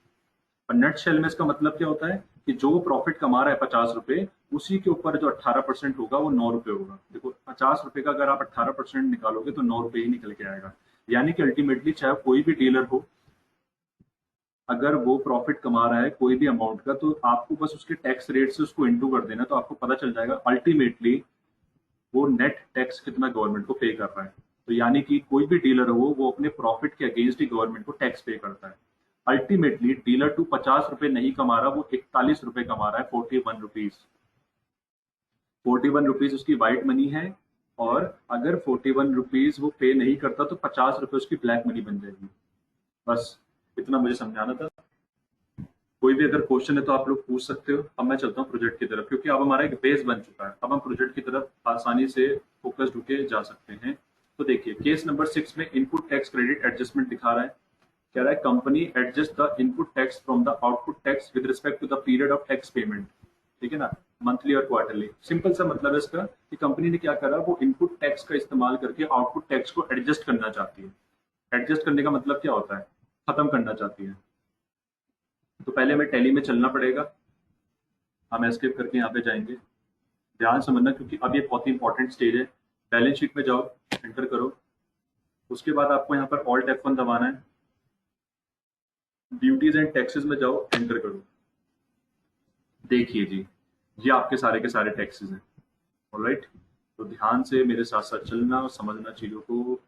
और नेट शेल में इसका मतलब क्या होता है कि जो प्रॉफिट कमा रहा है 50 रुपए, उसी के ऊपर जो 18% होगा वो 9 रुपए होगा। देखो 50 रुपए का अगर आप 18% निकालोगे तो 9 रुपए ही निकल के आएगा। यानी कि अल्टीमेटली चाहे कोई भी डीलर हो, अगर वो प्रॉफिट कमा रहा है कोई भी अमाउंट का, तो आपको बस उसके टैक्स रेट से उसको इंटू कर देना, तो आपको पता चल जाएगा अल्टीमेटली वो नेट टैक्स कितना गवर्नमेंट को पे कर रहा है। तो यानी कि कोई भी डीलर हो वो अपने प्रॉफिट के अगेंस्ट ही गवर्नमेंट को टैक्स पे करता है। अल्टीमेटली डीलर 2 50 रुपए नहीं कमा रहा, वो 41 रुपए कमा रहा है, 41 रुपीज। 41 रुपीज उसकी व्हाइट मनी है, और अगर 41 रुपीज वो पे नहीं करता तो 50 रुपए उसकी ब्लैक मनी बन जाएगी। बस इतना मुझे समझाना था। कोई भी अगर क्वेश्चन है तो आप लोग पूछ सकते हो। अब मैं चलता हूँ प्रोजेक्ट की तरफ, क्योंकि अब हमारा एक बेस बन चुका है। अब हम प्रोजेक्ट की तरफ आसानी से फोकस्ड होके जा सकते हैं। तो देखिए केस नंबर 6 में इनपुट टैक्स क्रेडिट एडजस्टमेंट दिखा रहा है। कह रहा है company adjust the input tax from the output tax with respect to the period of tax payment. ठीक है ना, मंथली और क्वार्टरली। सिंपल सा मतलब है इसका कि कंपनी ने क्या करा, वो इनपुट टैक्स का इस्तेमाल करके आउटपुट टैक्स को एडजस्ट करना चाहती है। एडजस्ट करने का मतलब क्या होता है? खत्म करना चाहती है। तो पहले हमें टैली में चलना पड़ेगा। हम एस्केप करके यहाँ पे जाएंगे, ध्यान समझना क्योंकि अब ये बहुत ही इंपॉर्टेंट स्टेज है। बैलेंस शीट में जाओ, एंटर करो। उसके बाद आपको यहाँ पर ऑल्ट F1 दबाना है। ड्यूटीज एंड टैक्सेस में जाओ, एंटर करो। देखिए जी, ये आपके सारे के सारे टैक्सेस हैं। ऑलराइट, तो ध्यान से मेरे साथ साथ चलना और समझना चीजों को।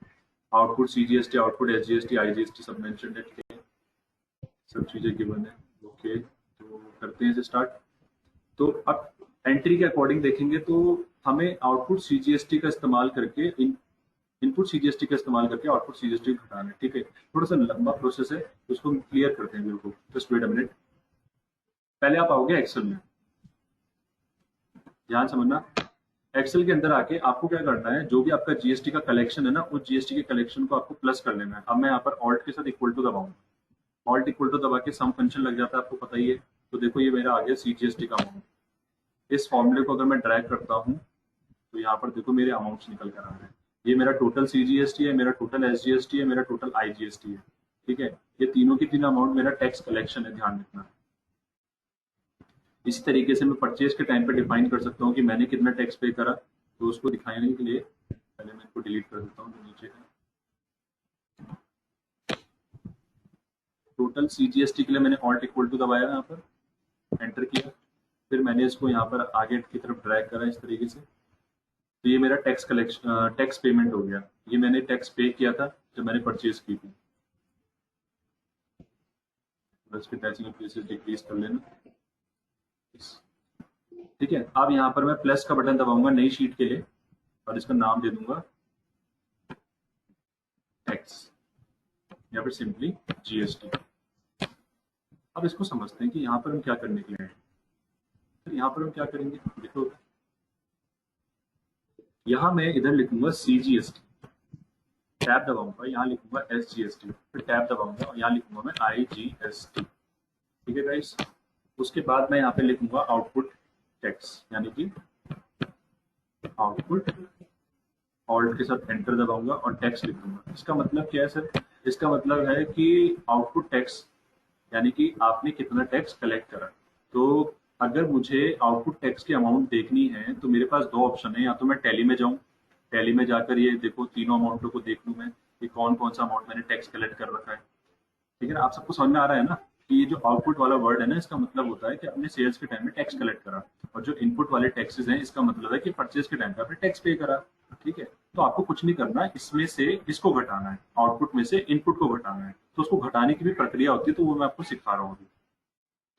Output CGST, output SGST, IGST सब मेंशन है, सब चीजें गिवन है। ओके, तो करते हैं इसे स्टार्ट। तो अब एंट्री के अकॉर्डिंग देखेंगे तो हमें आउटपुट CGST का इस्तेमाल करके इनपुट CGST का इस्तेमाल करके आउटपुट CGST घटाना है। ठीक है, थोड़ा सा लंबा प्रोसेस है, उसको हम क्लियर करते हैं बिल्कुल। Just wait a minute. पहले आप आओगे एक्सेल में, ध्यान समझना। एक्सेल के अंदर आके आपको क्या करना है, जो भी आपका जीएसटी का कलेक्शन है ना, उस जीएसटी के कलेक्शन को आपको प्लस कर लेना है। अब मैं यहाँ पर ऑल्ट के साथ इक्वल टू दबाऊंगा। ऑल्ट इक्वल टू दबा के सम फंक्शन लग जाता है, आपको पता ही है। तो देखो ये मेरा आ गया CGST का अमाउंट। इस फॉर्मूले को अगर मैं ड्रैग करता हूँ तो यहाँ पर देखो मेरे अमाउंट्स निकल कर आ रहे हैं। ये मेरा टोटल CGST है, मेरा टोटल SGST है, मेरा टोटल IGST है। ठीक है, ये तीनों की तीन अमाउंट मेरा टैक्स कलेक्शन है, ध्यान रखना। इसी तरीके से मैं परचेज के टाइम पे डिफाइन कर सकता हूँ कि मैंने कितना टैक्स पे करा। तो उसको दिखाने के लिए पहले मैं इसको डिलीट कर देता हूँ जो नीचे है। टोटल CGST के लिए मैंने ऑल्ट इक्वल टू दबाया, यहाँ पर एंटर किया, फिर मैंने इसको यहाँ पर आगे की तरफ ड्रैग करा इस तरीके से। तो ये मेरा टैक्स कलेक्शन, टैक्स पेमेंट हो गया। ये मैंने टैक्स पे किया था जब मैंने परचेज की थी। बस फिर टैक्सिंग प्लेसेस डिक्रीज कर लेना। ठीक है, अब यहाँ पर मैं प्लस का बटन दबाऊंगा नई शीट के लिए और इसका नाम दे दूंगा टैक्स या फिर सिंपली GST। अब इसको समझते हैं कि यहाँ पर हम क्या करने के लिए हैं। फिर यहाँ पर हम क्या करेंगे, देखो यहाँ मैं इधर लिखूंगा CGST। टैब दबाऊंगा, यहाँ लिखूंगा SGST, फिर टैब दबाऊंगा और यहाँ लिखूंगा मैं IGST। ठीक है गाइस। उसके बाद मैं यहाँ पे लिखूंगा आउटपुट टेक्स, यानी कि आउटपुट, ऑल्ट के साथ एंटर दबाऊंगा और टेक्स्ट लिख दूंगा। इसका मतलब क्या है सर? इसका मतलब है कि आउटपुट टैक्स यानी कि आपने कितना टैक्स कलेक्ट करा। तो अगर मुझे आउटपुट टैक्स की अमाउंट देखनी है तो मेरे पास दो ऑप्शन है, या तो मैं टैली में जाऊं, टैली में जाकर ये देखो तीनों अमाउंटों को देख लूं मैं कि कौन कौन सा अमाउंट मैंने टैक्स कलेक्ट कर रखा है। ठीक है ना, आप सबको समझ में आ रहा है ना कि ये जो आउटपुट वाला वर्ड है ना, इसका मतलब होता है कि आपने सेल्स के टाइम में टैक्स कलेक्ट करा, और जो इनपुट वाले टैक्सेस हैं इसका मतलब है कि परचेज के टाइम पे आपने टैक्स पे करा। ठीक है, तो आपको कुछ नहीं करना है, इसमें से इसको घटाना है, आउटपुट में से इनपुट को घटाना है। तो उसको घटाने की भी प्रक्रिया होती है, तो वो मैं आपको सिखा रहा हूँ अभी।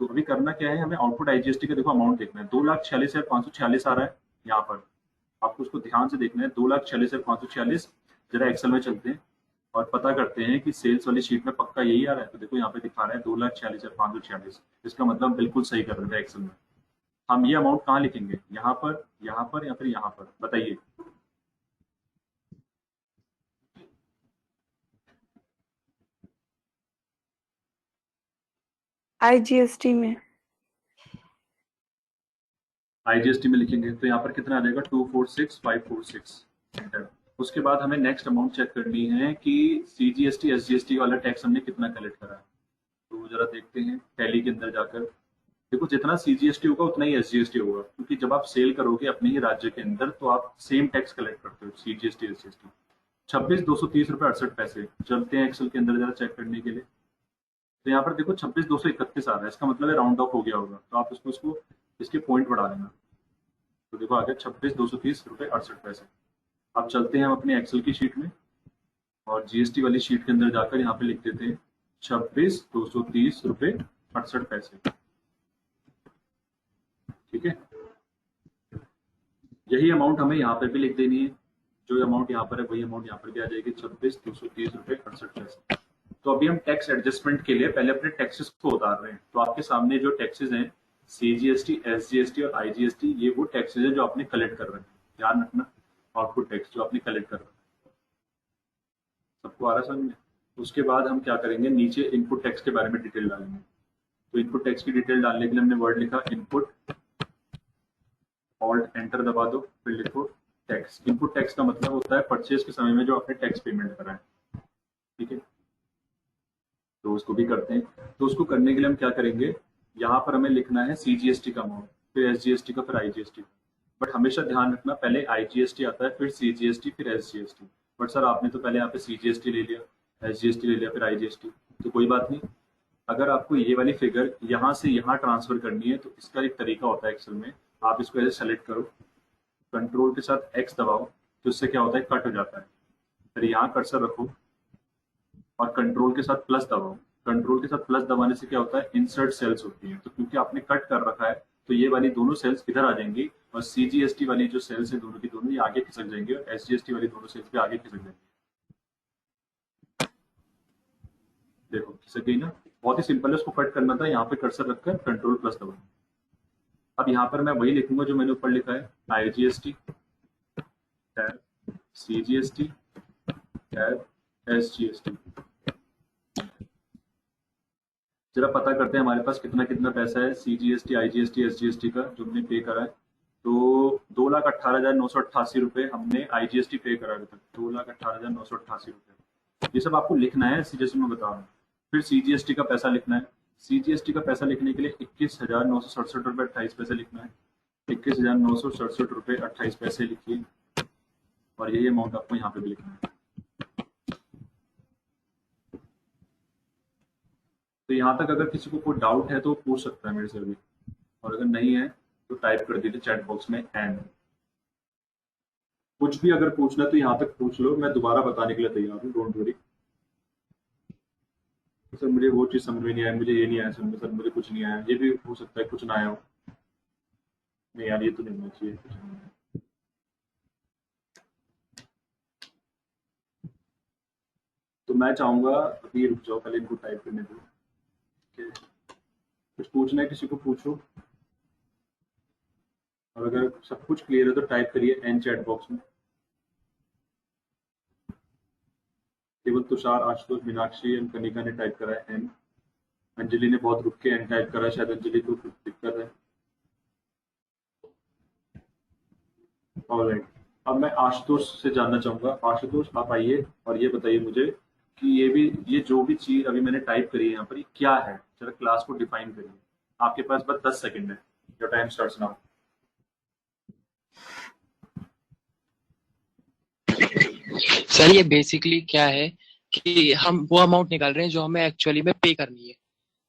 तो अभी करना क्या है, हमें आउटपुट IGST का देखो अमाउंट देखना है, 2,46,546 आ रहा है यहाँ पर। आपको उसको ध्यान से देखना है, 2,46,546। जरा एक्सेल में चलते हैं और पता करते हैं कि सेल्स वाली शीट में पक्का यही आ रहा है। तो देखो यहाँ पे दिखा रहा है 2,46,546, इसका मतलब बिल्कुल सही कर रहे थे एक्सेल में। हम ये अमाउंट कहाँ लिखेंगे, यहाँ पर, यहाँ पर, या फिर यहाँ पर, बताइए। IGST में। IGST में लिखेंगे तो यहाँ पर कितना आ जाएगा, 246,546 एंटर। उसके बाद हमें नेक्स्ट अमाउंट चेक करनी है कि CGST SGST वाला टैक्स हमने कितना कलेक्ट करा है। तो जरा देखते हैं टैली के अंदर जाकर। देखो जितना CGST होगा उतना ही SGST होगा, क्योंकि जब आप सेल करोगे अपने ही राज्य के अंदर तो आप सेम टैक्स कलेक्ट करते हो, CGST SGST। 26,230 रुपये 68 पैसे। चलते हैं एक्सेल के अंदर जरा चेक करने के लिए। तो यहाँ पर देखो 26,231 आ रहा है, इसका मतलब है राउंड ऑफ हो गया होगा, तो आप इसको इसके पॉइंट बढ़ा लेना। तो देखो आ गया 26,230 रुपये 68 पैसे। अब चलते हैं हम अपने एक्सेल की शीट में और GST वाली शीट के अंदर जाकर यहाँ पे लिख देते हैं 26,230 रुपये 68 पैसे। ठीक है, यही अमाउंट हमें यहाँ पर भी लिख देनी है, जो अमाउंट यहाँ पर है वही अमाउंट यहाँ पर भी आ जाएगी, 26,230 रुपये 68 पैसे। तो अभी हम टैक्स एडजस्टमेंट के लिए पहले अपने टैक्सेस को उतार रहे हैं। तो आपके सामने जो टैक्सेस हैं CGST SGST और IGST, ये वो टैक्सेस है जो आपने कलेक्ट कर रहे हैं, ध्यान रखना। आउटपुट टैक्स जो आपने कलेक्ट कर रहे हैं, सबको आ रहा है समझ में। उसके बाद हम क्या करेंगे, नीचे इनपुट टैक्स के बारे में डिटेल डालेंगे। तो इनपुट टैक्स की डिटेल डालने के लिए हमने वर्ड लिखा इनपुट, ऑल्ट एंटर दबा दो, फिर लिखो टैक्स। इनपुट टैक्स का मतलब होता है परचेज के समय में जो आपने टैक्स पेमेंट करा है। ठीक है, तो उसको भी करते हैं। तो उसको करने के लिए हम क्या करेंगे, यहाँ पर हमें लिखना है CGST का अमाउंट, फिर SGST का, फिर IGST का। बट हमेशा ध्यान रखना पहले IGST आता है, फिर CGST, फिर SGST। बट सर आपने तो पहले यहाँ पे CGST ले लिया, SGST ले लिया, फिर IGST। तो कोई बात नहीं, अगर आपको ये वाली फिगर यहाँ से यहाँ ट्रांसफर करनी है तो इसका एक तरीका होता है एक्सेल में। आप इसको ऐसे सेलेक्ट करो, कंट्रोल के साथ X दबाओ, तो इससे क्या होता है, कट हो जाता है। फिर यहाँ कर्सर रखो और कंट्रोल के साथ प्लस दबाओ। कंट्रोल के साथ प्लस दबाने से क्या होता है, इंसर्ट सेल्स होती है। तो क्योंकि आपने कट कर रखा है तो ये वाली दोनों सेल्स इधर आ जाएंगी, और CGST वाली जो सेल्स है दोनों की दोनों ये आगे खिसक जाएंगे, और SGST वाली दोनों सेल्स भी आगे खिसक जाएंगी। देखो खिसक गई ना, बहुत ही सिंपल है। उसको कट करना था, यहाँ पे कर्सर रखकर कंट्रोल प्लस दबाना। अब यहाँ पर मैं वही लिखूंगा जो मैंने ऊपर लिखा है, IGST tab CGST tab SGST। जरा पता करते हैं हमारे पास कितना कितना पैसा है CGST IGST SGST का जो हमने पे करा है। तो 2,18,988 रुपये हमने IGST पे करा है अभी तक, 2,18,988 रुपये। ये सब आपको लिखना है जैसे मैं बता रहा हूँ। फिर CGST का पैसा लिखना है। CGST का पैसा लिखने के लिए 21,967 रुपये 28 पैसे लिखना है। 21,967 रुपये 28 पैसे लिखिए, और यही अमाउंट आपको यहाँ पे भी लिखना है। तो यहाँ तक अगर किसी को कोई डाउट है तो पूछ सकता है मेरे से अभी, और अगर नहीं है तो टाइप कर दीजिए चैट बॉक्स में एंड। कुछ भी अगर पूछना है तो यहाँ तक पूछ लो, मैं दोबारा बताने के लिए तैयार हूँ, डोंट वरी। सर मुझे वो चीज़ समझ में नहीं आया, मुझे ये नहीं आया समझ में, सर मुझे कुछ नहीं आया, ये भी हो सकता है कुछ ना आया हो। नहीं यार ये तो नहीं होना चाहिए, कुछ नहीं आया। तो मैं चाहूंगा अभी रुक जाओ, पहले इनको टाइप करने दो। कुछ पूछना है किसी को पूछो, और अगर सब कुछ क्लियर है तो टाइप करिए एन चैट बॉक्स में। तुषार, आशुतोष, मीनाक्षी एंड कनिका ने टाइप करा है एन। अंजलि ने बहुत रुक के एन टाइप करा है, शायद अंजलि को कुछ दिक्कत है। ऑलराइट, अब मैं आशुतोष से जानना चाहूंगा। आशुतोष आप आइए और ये बताइए मुझे कि ये जो भी चीज अभी मैंने टाइप करी है यहाँ पर, ये क्या है? जरा क्लास को डिफाइन करिए। आपके पास बस 10 सेकंड है। Your time starts now. Sir ये बेसिकली क्या है कि हम वो अमाउंट निकाल रहे हैं जो हमें एक्चुअली में पे करनी है।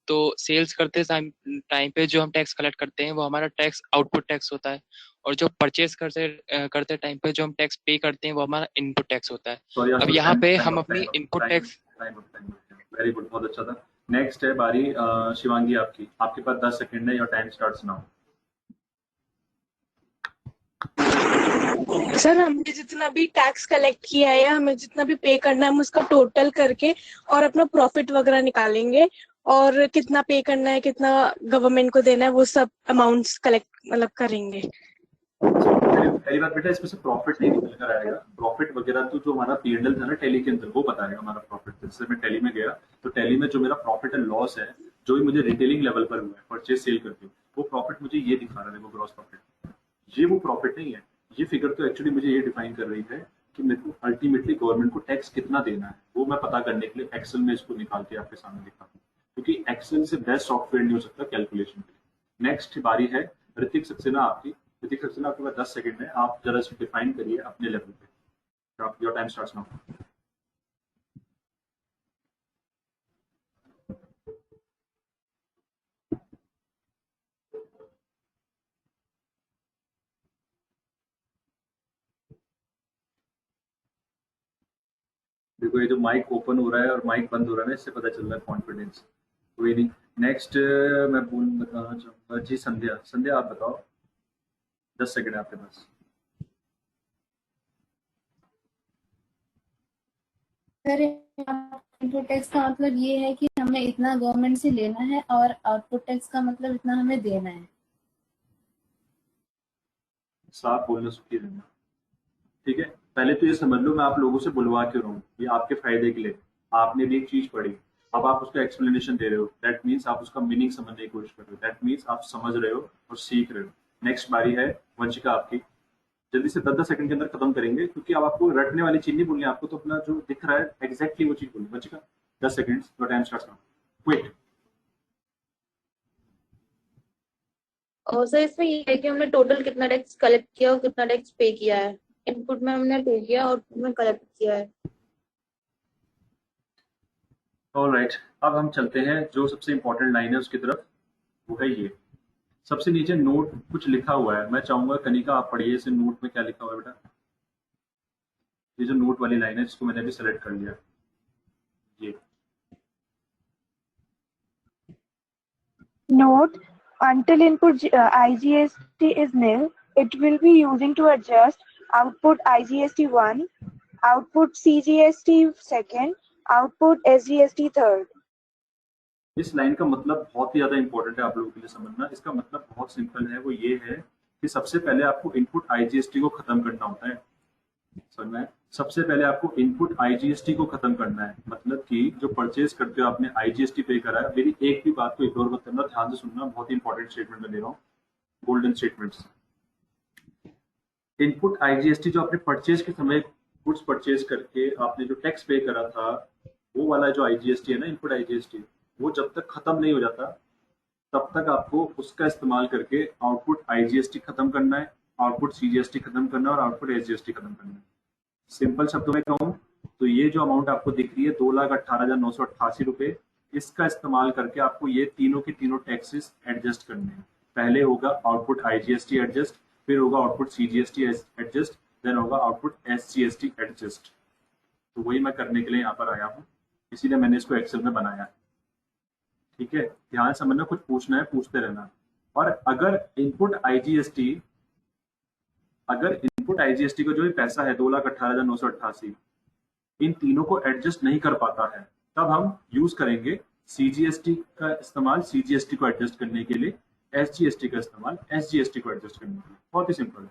तो सेल्स करते टाइम पे जो हम टैक्स कलेक्ट करते हैं वो हमारा टैक्स आउटपुट टैक्स होता है, और जो परचेज करते टाइम पे जो हम टैक्स पे करते हैं वो हमारा इनपुट टैक्स होता है। सॉरी अब यहाँ पे हम अपनी इनपुट टैक्स। वेरी गुड, बहुत अच्छा था। नेक्स्ट है बारी शिवांगी आपकी। आपके पास 10 सेकंड है। Your time starts now. Sir हमने जितना भी टैक्स कलेक्ट किया है या हमें जितना भी पे करना है हम उसका टोटल करके और अपना प्रॉफिट वगैरह निकालेंगे, और कितना पे करना है कितना गवर्नमेंट को देना है वो सब अमाउंट्स कलेक्ट मतलब करेंगे। पहली बात बेटा, इसमें से प्रॉफिट नहीं निकल कर आएगा। प्रॉफिट वगैरह तो जो हमारा पीएनएल था ना टैली के अंदर, वो बताएगा हमारा प्रॉफिट। जैसे मैं टैली में गया तो टैली में जो मेरा प्रॉफिट एंड लॉस है, जो भी मुझे रिटेलिंग लेवल पर हुआ है परचेज सेल करके, वो प्रॉफिट मुझे ये दिखा रहा है, वो ग्रॉस प्रॉफिट। ये वो प्रॉफिट नहीं है। ये फिगर तो एक्चुअली मुझे ये डिफाइन कर रही है कि मेरे को अल्टीमेटली गवर्नमेंट को टैक्स कितना देना है, वो मैं पता करने के लिए एक्सेल में इसको निकाल के आपके सामने दिखा हूँ, क्योंकि एक्सेल से बेस्ट सॉफ्टवेयर नहीं हो सकता कैलकुलेशन के लिए। नेक्स्ट बारी है ऋतिक सक्सेना आपकी। ऋतिक सक्सेना, आपके पास 10 सेकंड है। आप जरा इसको डिफाइन करिए अपने लेवल पे। Your time starts now. देखो, ये जो माइक ओपन हो रहा है और माइक बंद हो रहा है ना, इससे पता चल रहा है कॉन्फिडेंस। कोई नहीं। नेक्स्ट मैं बताना चाहूंगा जी, संध्या। संध्या आप बताओ, 10 सेकंड है आपके पास। सर इनपुट टैक्स का मतलब ये है कि हमें इतना गवर्नमेंट से लेना है और आउटपुट टैक्स का मतलब इतना हमें देना है। साफ बोलना, सुखी रहना। ठीक है, पहले तो ये समझ लो मैं आप लोगों से बुलवा क्यों रहा हूँ। ये आपके फायदे के लिए। आपने भी एक चीज पढ़ी, अब आप उसका एक्सप्लेनेशन दे रहे हो। दैट मीन्स आप उसका मीनिंग समझने की कोशिश कर रहे हो। दैट मीन्स आप समझ रहे हो और सीख रहे हो। नेक्स्ट बारी है वंशिका आपकी। जल्दी से 10-10 सेकंड के अंदर खत्म करेंगे, क्योंकि अब आपको रटने वाली चीज नहीं बोलनी है। आपको तो अपना जो दिख रहा है एग्जैक्टली वो चीज बोलनी। Vanshika 10 second, your time starts now. Quick. और सर इसमें ये है कि हमने टोटल कितना टैक्स कलेक्ट किया और कितना टैक्स पे किया है। इनपुट में हमने पे किया और आउटपुट में कलेक्ट किया है। ऑलराइट, अब हम चलते हैं जो सबसे इंपॉर्टेंट लाइन है उसकी तरफ। वो है ये सबसे नीचे नोट कुछ लिखा हुआ है। मैं चाहूंगा कनिका आप पढ़िए इसे। नोट में क्या लिखा हुआ है बेटा? ये जो नोट वाली लाइन है जिसको मैंने अभी सेलेक्ट कर लिया, ये Note: until input IGST is nil, it will be using to adjust output IGST 1, output CGST second, output SGST third. इस लाइन का मतलब बहुत ही ज्यादा इंपॉर्टेंट है आप लोगों के लिए समझना। इसका मतलब बहुत सिंपल है, वो ये है कि सबसे पहले आपको इनपुट आईजीएसटी को खत्म करना होता है। समझ में? सबसे पहले आपको इनपुट आईजीएसटी को खत्म करना है। मतलब कि जो परचेज करते हो आपने आईजीएसटी पे करा है। मेरी एक भी बात को इग्नोर मत करना, ध्यान से सुनना। बहुत ही इंपॉर्टेंट स्टेटमेंट मैं दे रहा हूँ, गोल्डन स्टेटमेंट्स। इनपुट आईजीएसटी जो आपने परचेज के समय गुड्स परचेज करके आपने जो टैक्स पे करा था, वो वाला जो आईजीएसटी है ना, इनपुट आईजीएसटी, वो जब तक खत्म नहीं हो जाता तब तक आपको उसका इस्तेमाल करके आउटपुट आईजीएसटी खत्म करना है, आउटपुट सीजीएसटी खत्म करना है और आउटपुट एसजीएसटी खत्म करना है। सिंपल शब्दों में कहूँ तो ये जो अमाउंट आपको दिख रही है 2,18,988 रुपए, इसका इस्तेमाल करके आपको ये तीनों के तीनों टैक्सेस एडजस्ट करने हैं। पहले होगा आउटपुट आईजीएसटी एडजस्ट, फिर होगा आउटपुट सीजीएसटी एडजस्ट, देन होगा आउटपुट एसजीएसटी एडजस्ट। तो वही मैं करने के लिए यहाँ पर आया हूँ, इसीलिए मैंने इसको एक्सेल में बनाया। ठीक है, ध्यान समझना, कुछ पूछना है पूछते रहना। और अगर इनपुट आईजीएसटी का जो भी पैसा है 2,18,988, इन तीनों को एडजस्ट नहीं कर पाता है, तब हम यूज करेंगे सीजीएसटी का इस्तेमाल सीजीएसटी को एडजस्ट करने के लिए, एसजीएसटी का इस्तेमाल एसजीएसटी को एडजस्ट करने के लिए। बहुत ही सिंपल है।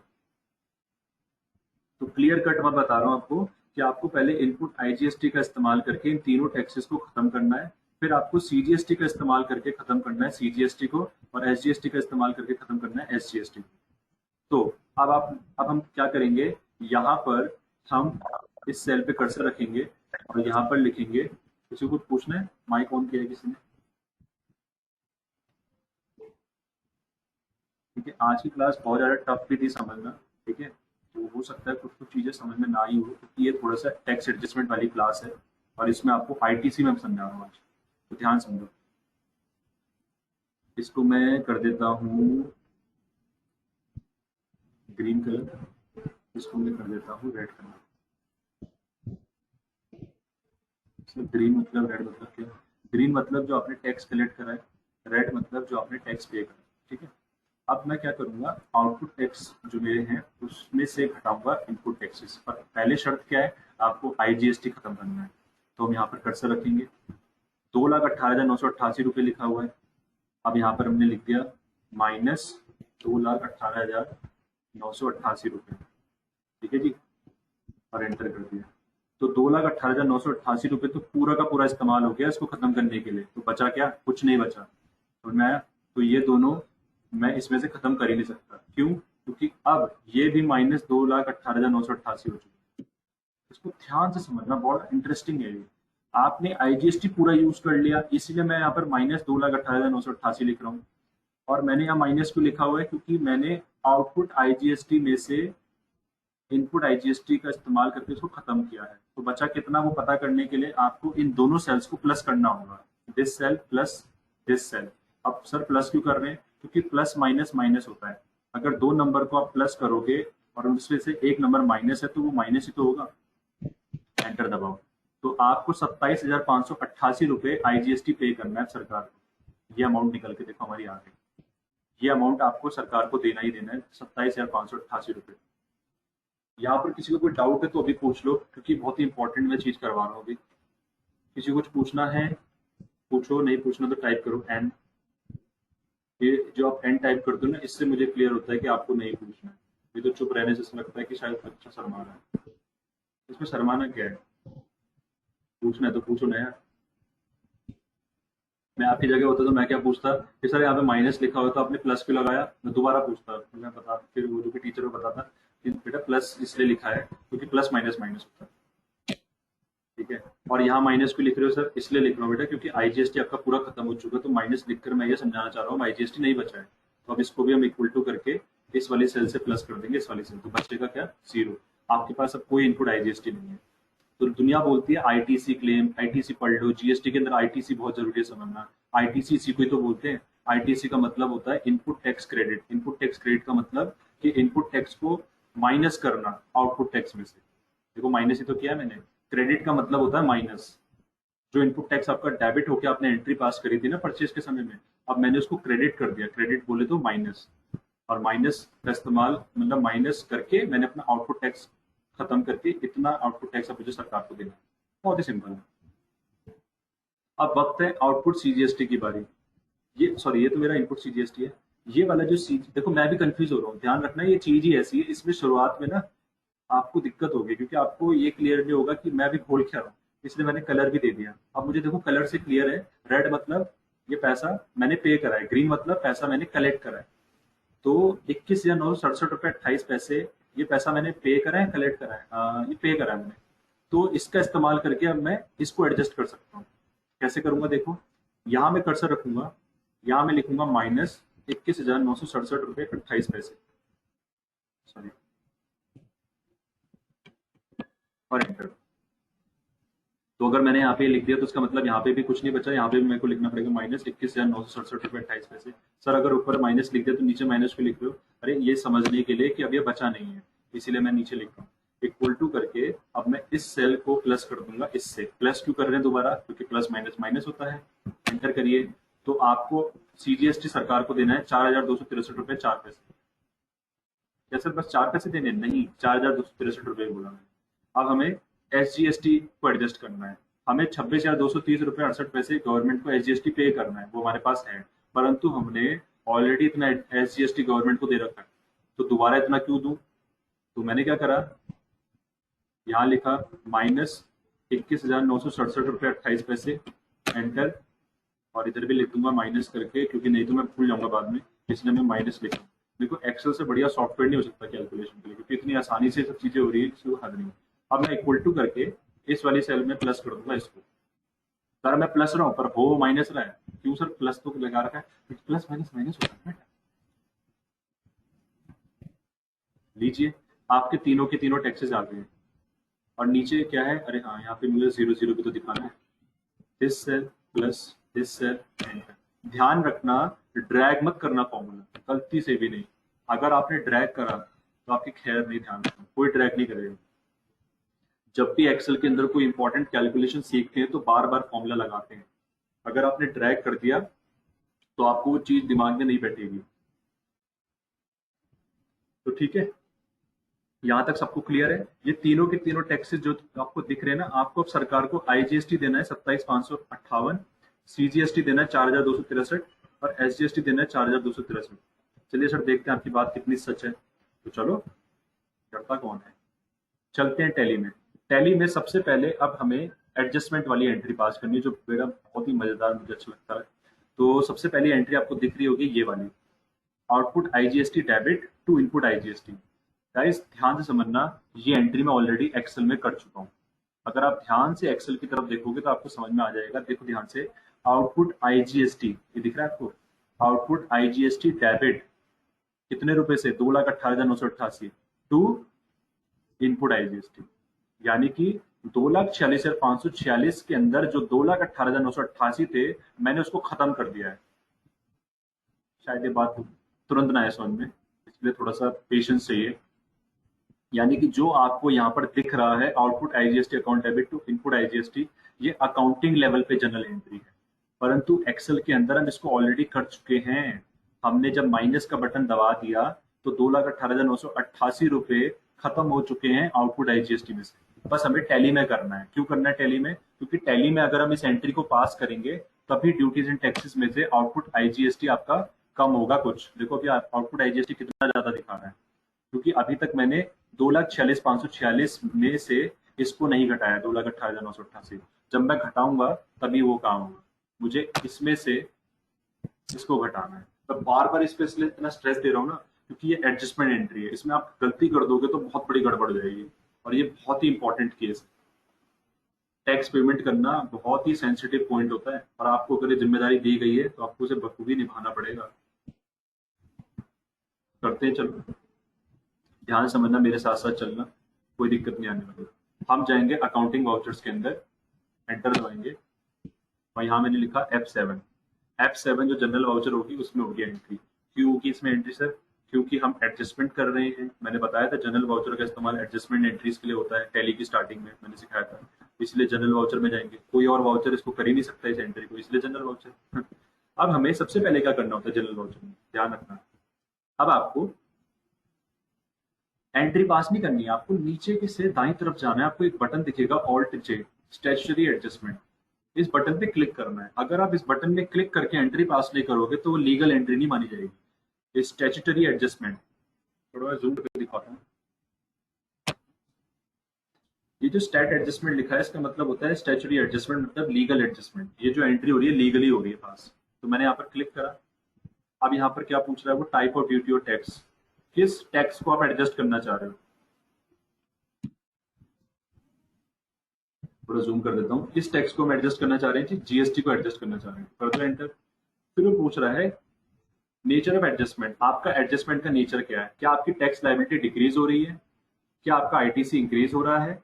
तो क्लियर कट मैं बता रहा हूं आपको कि आपको पहले इनपुट आईजीएसटी का इस्तेमाल करके इन तीनों टैक्सेस को खत्म करना है, फिर आपको सीजीएसटी का इस्तेमाल करके खत्म करना है सीजीएसटी को, और एसजीएसटी का इस्तेमाल करके खत्म करना है एसजीएसटी को। तो अब हम क्या करेंगे, यहाँ पर हम इस सेल पे कर्सर रखेंगे और यहाँ पर लिखेंगे, किसी को कुछ पूछना है? माइक ऑन किया है किसी ने? ठीक है, आज की क्लास बहुत ज़्यादा टफ भी थी समझना, ठीक है, तो हो सकता है कुछ चीज़ें समझ में ना आई हो, क्योंकि ये थोड़ा सा टैक्स एडजस्टमेंट वाली क्लास है और इसमें आपको आईटीसी में समझा रहा हूँ आज, तो ध्यान समझो। इसको मैं कर देता हूँ ग्रीन कलर, इसको मैं कर देता हूँ रेड कलर। ग्रीन मतलब, रेड मतलब क्या? ग्रीन मतलब जो आपने टैक्स कलेक्ट करा है, रेड मतलब जो आपने टैक्स पे करा है, ठीक है। अब मैं क्या करूंगा, आउटपुट टैक्स जो मेरे हैं उसमें से घटाऊंगा इनपुट टैक्सेस, पर पहले शर्त क्या है, आपको आईजीएसटी खत्म करना है। तो हम यहाँ पर कर्सर रखेंगे, 2,18,988 रुपये लिखा हुआ है। अब यहाँ पर हमने लिख दिया माइनस 2,18,988 रुपये, ठीक है जी, और एंटर कर दिया। तो 2,18,988 रुपये तो पूरा का पूरा इस्तेमाल हो गया इसको खत्म करने के लिए, तो बचा क्या? कुछ नहीं बचा। तो ये दोनों मैं इसमें से खत्म कर ही नहीं सकता। क्यों? क्योंकि अब ये भी माइनस 2,18,988 हो चुका है। इसको ध्यान से समझना, बहुत इंटरेस्टिंग है ये। आपने आईजीएसटी पूरा यूज कर लिया, इसीलिए मैं यहाँ पर माइनस 2,18,988 लिख रहा हूँ। और मैंने यहाँ माइनस क्यों लिखा हुआ है? क्योंकि मैंने आउटपुट आईजीएसटी में से इनपुट आईजीएसटी का इस्तेमाल करके उसको खत्म किया है। तो बचा कितना वो पता करने के लिए आपको इन दोनों सेल्स को प्लस करना होगा, this cell plus this cell. अब सर प्लस क्यों कर रहे हैं? क्योंकि प्लस माइनस माइनस होता है। अगर दो नंबर को आप प्लस करोगे और उसमें से एक नंबर माइनस है तो वो माइनस ही तो होगा। एंटर दबाओ। तो आपको 27,588 रुपये आईजीएसटी पे करना है सरकार को। ये अमाउंट निकल के देखो हमारी आ गई। ये अमाउंट आपको सरकार को देना ही देना है, 27,588 रुपये। यहाँ पर किसी को कोई डाउट है तो अभी पूछ लो, क्योंकि बहुत ही इंपॉर्टेंट मैं चीज करवा रहा हूँ अभी। किसी को कुछ पूछना है पूछो, नहीं पूछना तो टाइप करो एन। ये जो आप एन टाइप करते हो ना, इससे मुझे क्लियर होता है कि आपको नहीं पूछना है। ये तो चुप रहने से लगता है कि शायद अच्छा शर्माना है। इसमें शर्माना क्या है? पूछना है तो पूछो ना यार। मैं आपकी जगह होता तो मैं क्या पूछता कि सर यहाँ पे माइनस लिखा हुआ तो आपने प्लस क्यों लगाया? मैं दोबारा पूछता, मैं बता, फिर वो जो टीचर को बताता कि बेटा प्लस इसलिए लिखा है क्योंकि प्लस माइनस माइनस होता है, ठीक है। और यहाँ माइनस क्यों लिख रहे हो सर? इसलिए लिख रहा हूँ बेटा क्योंकि आईजीएसटी आपका पूरा खत्म हो चुका है, तो माइनस लिखकर मैं ये समझाना चाह रहा हूँ आईजीएसटी नहीं बचा है। तो अब इसको भी हम इक्वल टू करके इस वाली सेल से प्लस कर देंगे इस वाली सेल, तो बचेगा क्या? 0। आपके पास अब कोई इनपुट आईजीएसटी नहीं है। तो दुनिया बोलती है आईटीसी क्लेम, आईटीसी पढ़ लो, जीएसटी के अंदर आईटीसी बहुत जरूरी है समझना। आईटीसी इसी को ही तो बोलते हैं। आईटीसी का मतलब होता है input tax credit. Input tax credit का मतलब कि इनपुट टैक्स को माइनस करना आउटपुट टैक्स में से। देखो माइनस ही तो किया है मैंने। क्रेडिट का मतलब होता है माइनस। जो इनपुट टैक्स आपका डेबिट होकर आपने एंट्री पास करी थी ना परचेज के समय में, अब मैंने उसको क्रेडिट कर दिया। क्रेडिट बोले तो माइनस, और माइनस का इस्तेमाल मतलब माइनस करके मैंने अपना आउटपुट टैक्स खत्म करके इतना आउटपुट टैक्स अब मुझे सरकार को देना है। बहुत ही सिंपल है। अब वक्त है आउटपुट सीजीएसटी की बारी। ये तो मेरा इनपुट सीजीएसटी है। ये वाला जो देखो मैं भी कंफ्यूज हो रहा हूँ, ध्यान रखना ये चीज ही ऐसी है। इसमें शुरुआत में ना आपको दिक्कत होगी क्योंकि आपको ये क्लियर नहीं होगा कि मैं भी खोल क्या रहा हूँ, इसलिए मैंने कलर भी दे दिया। अब मुझे देखो कलर से क्लियर है। रेड मतलब ये पैसा मैंने पे करा है, ग्रीन मतलब पैसा मैंने कलेक्ट करा है। तो 21,967 रुपये 28 पैसे ये पैसा मैंने पे करा है, कलेक्ट करा है, ये पे करा है मैंने। तो इसका इस्तेमाल करके अब मैं इसको एडजस्ट कर सकता हूँ। कैसे करूंगा देखो, यहाँ मैं कर्सर रखूंगा, यहाँ मैं लिखूंगा माइनस 21,967 रुपये 28 पैसे, सॉरी, और एंटर। तो अगर मैंने यहाँ पे लिख दिया तो उसका मतलब यहाँ पे भी कुछ नहीं बचा, यहाँ पे भी मेरे को लिखना पड़ेगा माइनस 21,967 रुपये 28 पैसे। सर अगर ऊपर माइनस लिख दिया तो नीचे माइनस क्यों लिख रहे हो? अरे ये समझने के लिए कि अब ये बचा नहीं है, इसीलिए मैं नीचे लिख रहा हूँ। इक्वल टू करके अब मैं इस सेल को प्लस कर दूंगा इससे। प्लस क्यों कर रहे हैं दोबारा? क्योंकि प्लस माइनस माइनस होता है। एंटर करिए। तो आपको सीजीएसटी सरकार को देना है 4,263 रुपये 4 पैसे। क्या सर बस 4 पैसे देने? नहीं, 4,263 रुपये बोला मैं। अब हमें एसजीएसटी को एडजस्ट करना है। हमें 26,230 रुपये 68 पैसे गवर्नमेंट को एसजीएसटी पे करना है, वो हमारे पास है, परंतु हमने ऑलरेडी इतना एसजीएसटी गवर्नमेंट को दे रखा है, तो दोबारा इतना क्यों दूं? तो मैंने क्या करा, यहाँ लिखा -21,967.28 एंटर, और इधर भी लिख दूंगा माइनस करके, क्योंकि नहीं तो मैं भूल जाऊंगा बाद में, इसलिए मैं माइनस लिखा। देखो एक्सेल से बढ़िया सॉफ्टवेयर नहीं हो सकता कैलकुलेशन के लिए, क्योंकि इतनी आसानी से सब चीजें हो रही है, किसी को हद नहीं। अब मैं इक्वल टू करके इस वाली सेल में प्लस कर दूंगा इसको। सर मैं प्लस रहा हूँ पर हो माइनस रहा है, क्यों सर? प्लस तो लगा रखा है, प्लस माइनस माइनस होता है। लीजिए आपके तीनों के तीनों टैक्सेस आ गए हैं, और नीचे क्या है? अरे हाँ, यहाँ पे मुझे 0 0 भी तो दिखाना है। This cell plus this cell enter. ध्यान रखना ड्रैग मत करना फॉर्मूला, गलती से भी नहीं। अगर आपने ड्रैग करा तो आपकी खैर नहीं, ध्यान रखना कोई ड्रैग नहीं करेगा। जब भी एक्सेल के अंदर कोई इंपॉर्टेंट कैलकुलेशन सीखते हैं तो बार बार फॉर्मूला लगाते हैं। अगर आपने ड्रैग कर दिया तो आपको वो चीज दिमाग में नहीं बैठेगी। तो ठीक है, यहाँ तक सबको क्लियर है? ये तीनों के तीनों टैक्सेस जो आपको दिख रहे हैं ना, आपको अब सरकार को आईजीएसटी देना है 27,558, सीजीएसटी देना है 4,263 और एसजीएसटी देना है 4,263। चलिए सर देखते हैं आपकी बात कितनी सच है। तो चलो, डरता कौन है, चलते हैं टैली में। टैली में सबसे पहले अब हमें एडजस्टमेंट वाली एंट्री पास करनी है, जो मेरा बहुत ही मजेदार, मुझे अच्छा लगता है। तो सबसे पहली एंट्री आपको दिख रही होगी ये वाली, output IGST debit to input IGST. Guys ध्यान से समझना, ये एंट्री मैं ऑलरेडी एक्सेल में कर चुका हूँ। अगर आप ध्यान से एक्सेल की तरफ देखोगे तो आपको समझ में आ जाएगा। देखो ध्यान से, आउटपुट आईजीएसटी ये दिख रहा है आपको, आउटपुट आईजीएसटी डेबिट कितने रुपए से? 2,18,988 टू इनपुट आईजीएसटी, यानी कि 2,46,546 के अंदर जो 2,18,988 थे मैंने उसको खत्म कर दिया है। शायद ये बात तुरंत ना आए समझ में, इसलिए थोड़ा सा पेशेंस चाहिए। यानी कि जो आपको यहाँ पर दिख रहा है output IGST account debit to input IGST, ये अकाउंटिंग लेवल पे जनरल एंट्री है, परंतु एक्सेल के अंदर हम इसको ऑलरेडी कर चुके हैं। हमने जब माइनस का बटन दबा दिया तो 2,18,988 रुपए खत्म हो चुके हैं आउटपुट आईजीएसटी में से। बस हमें टैली में करना है। क्यों करना है टैली में? क्योंकि टैली में अगर हम इस एंट्री को पास करेंगे तभी ड्यूटीज एंड टैक्सेस में से आउटपुट आईजीएसटी आपका कम होगा कुछ। देखो अभी आउटपुट आईजीएसटी कितना ज्यादा दिखा रहा है, क्योंकि अभी तक मैंने 2,46,546 में से इसको नहीं घटाया, 2,18,988। जब मैं घटाऊंगा तभी वो काम होगा। मुझे इसमें से इसको घटाना है, तो बार बार इस पे इसलिए इतना स्ट्रेस दे रहा हूँ ना, क्योंकि ये एडजस्टमेंट एंट्री है। इसमें आप गलती कर दोगे तो बहुत बड़ी गड़बड़ हो जाएगी, और ये बहुत ही इंपॉर्टेंट केस है। टैक्स पेमेंट करना बहुत ही सेंसिटिव पॉइंट होता है, और आपको अगर ये जिम्मेदारी दी गई है तो आपको उसे बखूबी निभाना पड़ेगा। करते हैं, चलो ध्यान से समझना, मेरे साथ साथ चलना, कोई दिक्कत नहीं आने वाली। हम जाएंगे अकाउंटिंग वाउचर्स के अंदर, एंटर दबाएंगे, और यहाँ मैंने लिखा F7। F7 जो जनरल वाउचर होगी उसमें होगी एंट्री। क्यों होगी इसमें एंट्री सर? क्योंकि हम एडजस्टमेंट कर रहे हैं। मैंने बताया था जनरल वाउचर का इस्तेमाल एडजस्टमेंट एंट्रीज के लिए होता है, टैली की स्टार्टिंग में मैंने सिखाया था, इसलिए जनरल वाउचर में जाएंगे। कोई और वाउचर इसको कर ही नहीं सकता इस एंट्री को, इसलिए जनरल वाउचर। अब हमें सबसे पहले क्या करना होता है जनरल वाउचर में, ध्यान रखना। अब आपको एंट्री पास नहीं करनी है, आपको नीचे के से दाईं तरफ जाना है। आपको एक बटन दिखेगा ऑल्ट जे, स्टैट्यूटरी एडजस्टमेंट, इस बटन पे क्लिक करना है। अगर आप इस बटन पे क्लिक करके एंट्री पास नहीं करोगे तो वो लीगल एंट्री नहीं मानी जाएगी। स्टैट्यूटरी एडजस्टमेंट, थोड़ा जूम करके दिखाता हूँ। ये जो स्टैट एडजस्टमेंट लिखा है इसका मतलब होता है स्टैट्यूटरी एडजस्टमेंट, मतलब लीगल एडजस्टमेंट। ये जो एंट्री हो रही है लीगली हो रही है पास। तो मैंने यहाँ पर क्लिक करा। अब यहाँ पर क्या पूछ रहा है वो, टाइप ऑफ ड्यूटी और टैक्स, किस टैक्स को आप एडजस्ट करना चाह रहे हो। थोड़ा जूम कर देता हूँ। किस टैक्स को हम एडजस्ट करना चाह रहे हैं जी? जीएसटी को एडजस्ट करना चाह रहे हैं। कर दो एंटर। फिर वो पूछ रहा है नेचर ऑफ एडजस्टमेंट, आपका एडजस्टमेंट का नेचर क्या है? क्या आपकी टैक्स लायबिलिटी डिक्रीज हो रही है? क्या आपका आईटीसी इंक्रीज हो रहा है?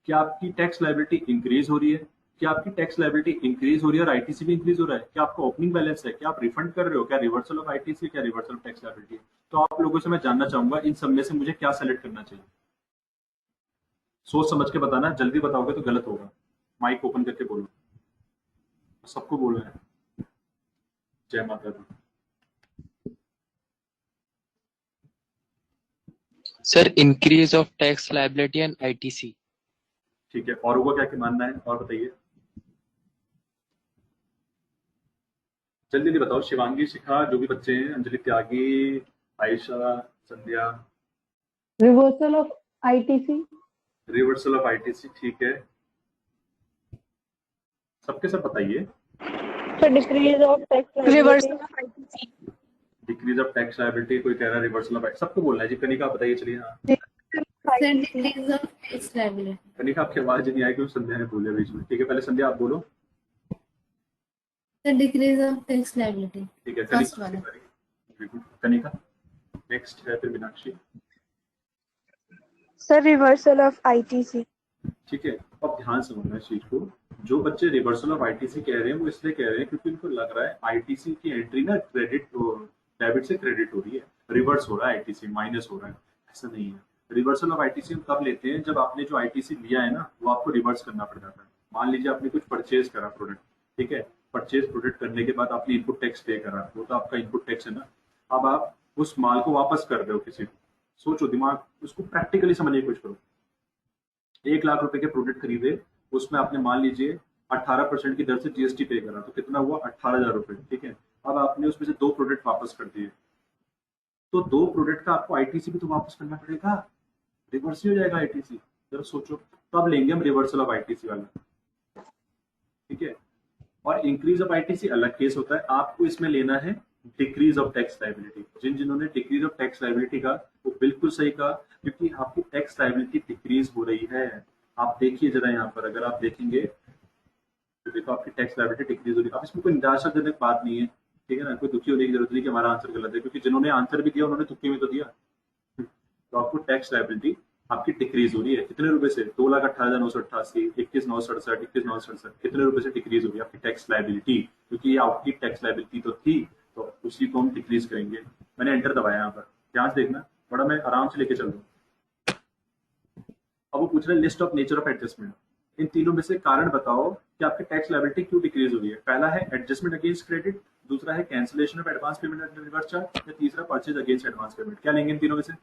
क्या आपकी टैक्स लायबिलिटी इंक्रीज हो रही है? क्या आपकी टैक्स लायबिलिटी इंक्रीज हो रही है और आईटीसी भी इंक्रीज हो रहा है? क्या आपका ओपनिंग बैलेंस है? क्या आप रिफंड कर रहे हो? क्या रिवर्सल ऑफ आईटीसी, क्या रिवर्सल ऑफ टैक्स लायबिलिटी? तो आप लोगों से मैं जानना चाहूंगा इन सब में से मुझे क्या सेलेक्ट करना चाहिए। सोच समझ के बताना, जल्दी बताओगे तो गलत होगा। माइक ओपन करके बोलो, सबको बोलना है। जय माता दी। Sir increase of tax liability and ITC. ठीक है, और वो क्या मानना है और बताइए, जल्दी जल्दी बताओ। शिवांगी, शिखा, जो भी बच्चे हैं, Anjali, Tyagi, Ayesha, Sandhya. Reversal of ITC. Reversal of ITC, ठीक है, सबके सब बताइए। So decrease of tax reversal liability. Of ITC. Decrease of tax liability, कोई कह रहा है रिवर्सल ऑफ, सबको बोलना है जी। कनिका आप बताइए, चलिए। हाँ sir decrease of tax liability. Kanika आपकी आवाज नहीं आई क्योंकि संध्या ने बोले बीच में, ठीक है, पहले संध्या आप बोलो। Sir decrease of tax liability ठीक है, फर्स्ट वाला। कनिका नेक्स्ट है, फिर Meenakshi. Sir, reversal of ITC. ठीक है, अब ध्यान से समझना इस चीज को। जो बच्चे रिवर्सल ऑफ आईटीसी कह रहे हैं वो इसलिए कह रहे हैं क्योंकि उनको लग रहा है आईटीसी की एंट्री ना क्रेडिट डेबिट से क्रेडिट हो रही है, रिवर्स हो रहा है, आईटीसी माइनस हो रहा है। ऐसा नहीं है। रिवर्सल ऑफ आईटीसी हम तब लेते हैं जब आपने जो आईटीसी लिया है ना वो आपको रिवर्स करना पड़ जाता है। मान लीजिए आपने कुछ परचेज करा प्रोडक्ट, ठीक है, परचेज प्रोडक्ट करने के बाद आपने इनपुट टैक्स पे करा, वो तो आपका इनपुट टैक्स है ना। अब आप उस माल को वापस कर रहे हो किसी को, सोचो, दिमाग उसको प्रैक्टिकली समझने की कोशिश करो। 1 लाख रुपए के प्रोडक्ट खरीदे, उसमें आपने मान लीजिए 18% की दर से जीएसटी पे करा, तो कितना हुआ, 18,000 रुपए, ठीक है। अब आपने उसमें से 2 प्रोडक्ट वापस कर दिए, तो 2 प्रोडक्ट का आपको आईटीसी भी तो वापस करना पड़ेगा, रिवर्स ही हो जाएगा आईटीसी। जरा सोचो, तब लेंगे हम रिवर्सल ऑफ आईटीसी वाला, ठीक है। और इंक्रीज ऑफ आईटीसी अलग केस होता है, आपको इसमें लेना है डिक्रीज ऑफ टैक्स लायबिलिटी। जिन्होंने डिक्रीज ऑफ टैक्स लायबिलिटी का वो बिल्कुल सही कहा, क्योंकि आपकी टैक्स लायबिलिटी डिक्रीज हो रही है। आप देखिए जरा यहाँ पर, अगर आप देखेंगे तो देखो आपकी टैक्स लायबिलिटी डिक्रीज हो रही है। अब इसमें कोई निराशाजनक बात नहीं है, ठीक है ना, कोई दुखी होने की जरूरत नहीं कि हमारा आंसर गलत है, क्योंकि जिन्होंने आंसर भी दिया उन्होंने तुक्के में तो दिया। तो आपको टैक्स लायबिलिटी आपकी डिक्रीज हो रही है, कितने रुपए से, 2,18,988, 21,967, 21,967, कितने रुपए से डिक्रीज हो रही है आपकी टैक्स लायबिलिटी, क्योंकि ये आपकी टैक्स लायबिलिटी तो थी, तो उसी को हम डिक्रीज करेंगे। मैंने एंटर दबाया यहाँ पर, ध्यान से देखना, बड़ा मैं आराम से लेके चल रहा हूँ। अब वो पूछ रहे हैं list of nature of adjustment, इन तीनों में से कारण बताओ कि आपकी टैक्स लायबिलिटी क्यों डिक्रीज हो रही है। पहला है एडजस्टमेंट अगेंस्ट क्रेडिट, दूसरा है cancellation of advance payment and reverse charge, या तीसरा परचेज अगेंस्ट एडवांस पेमेंट। क्या लेंगे इन तीनों में से?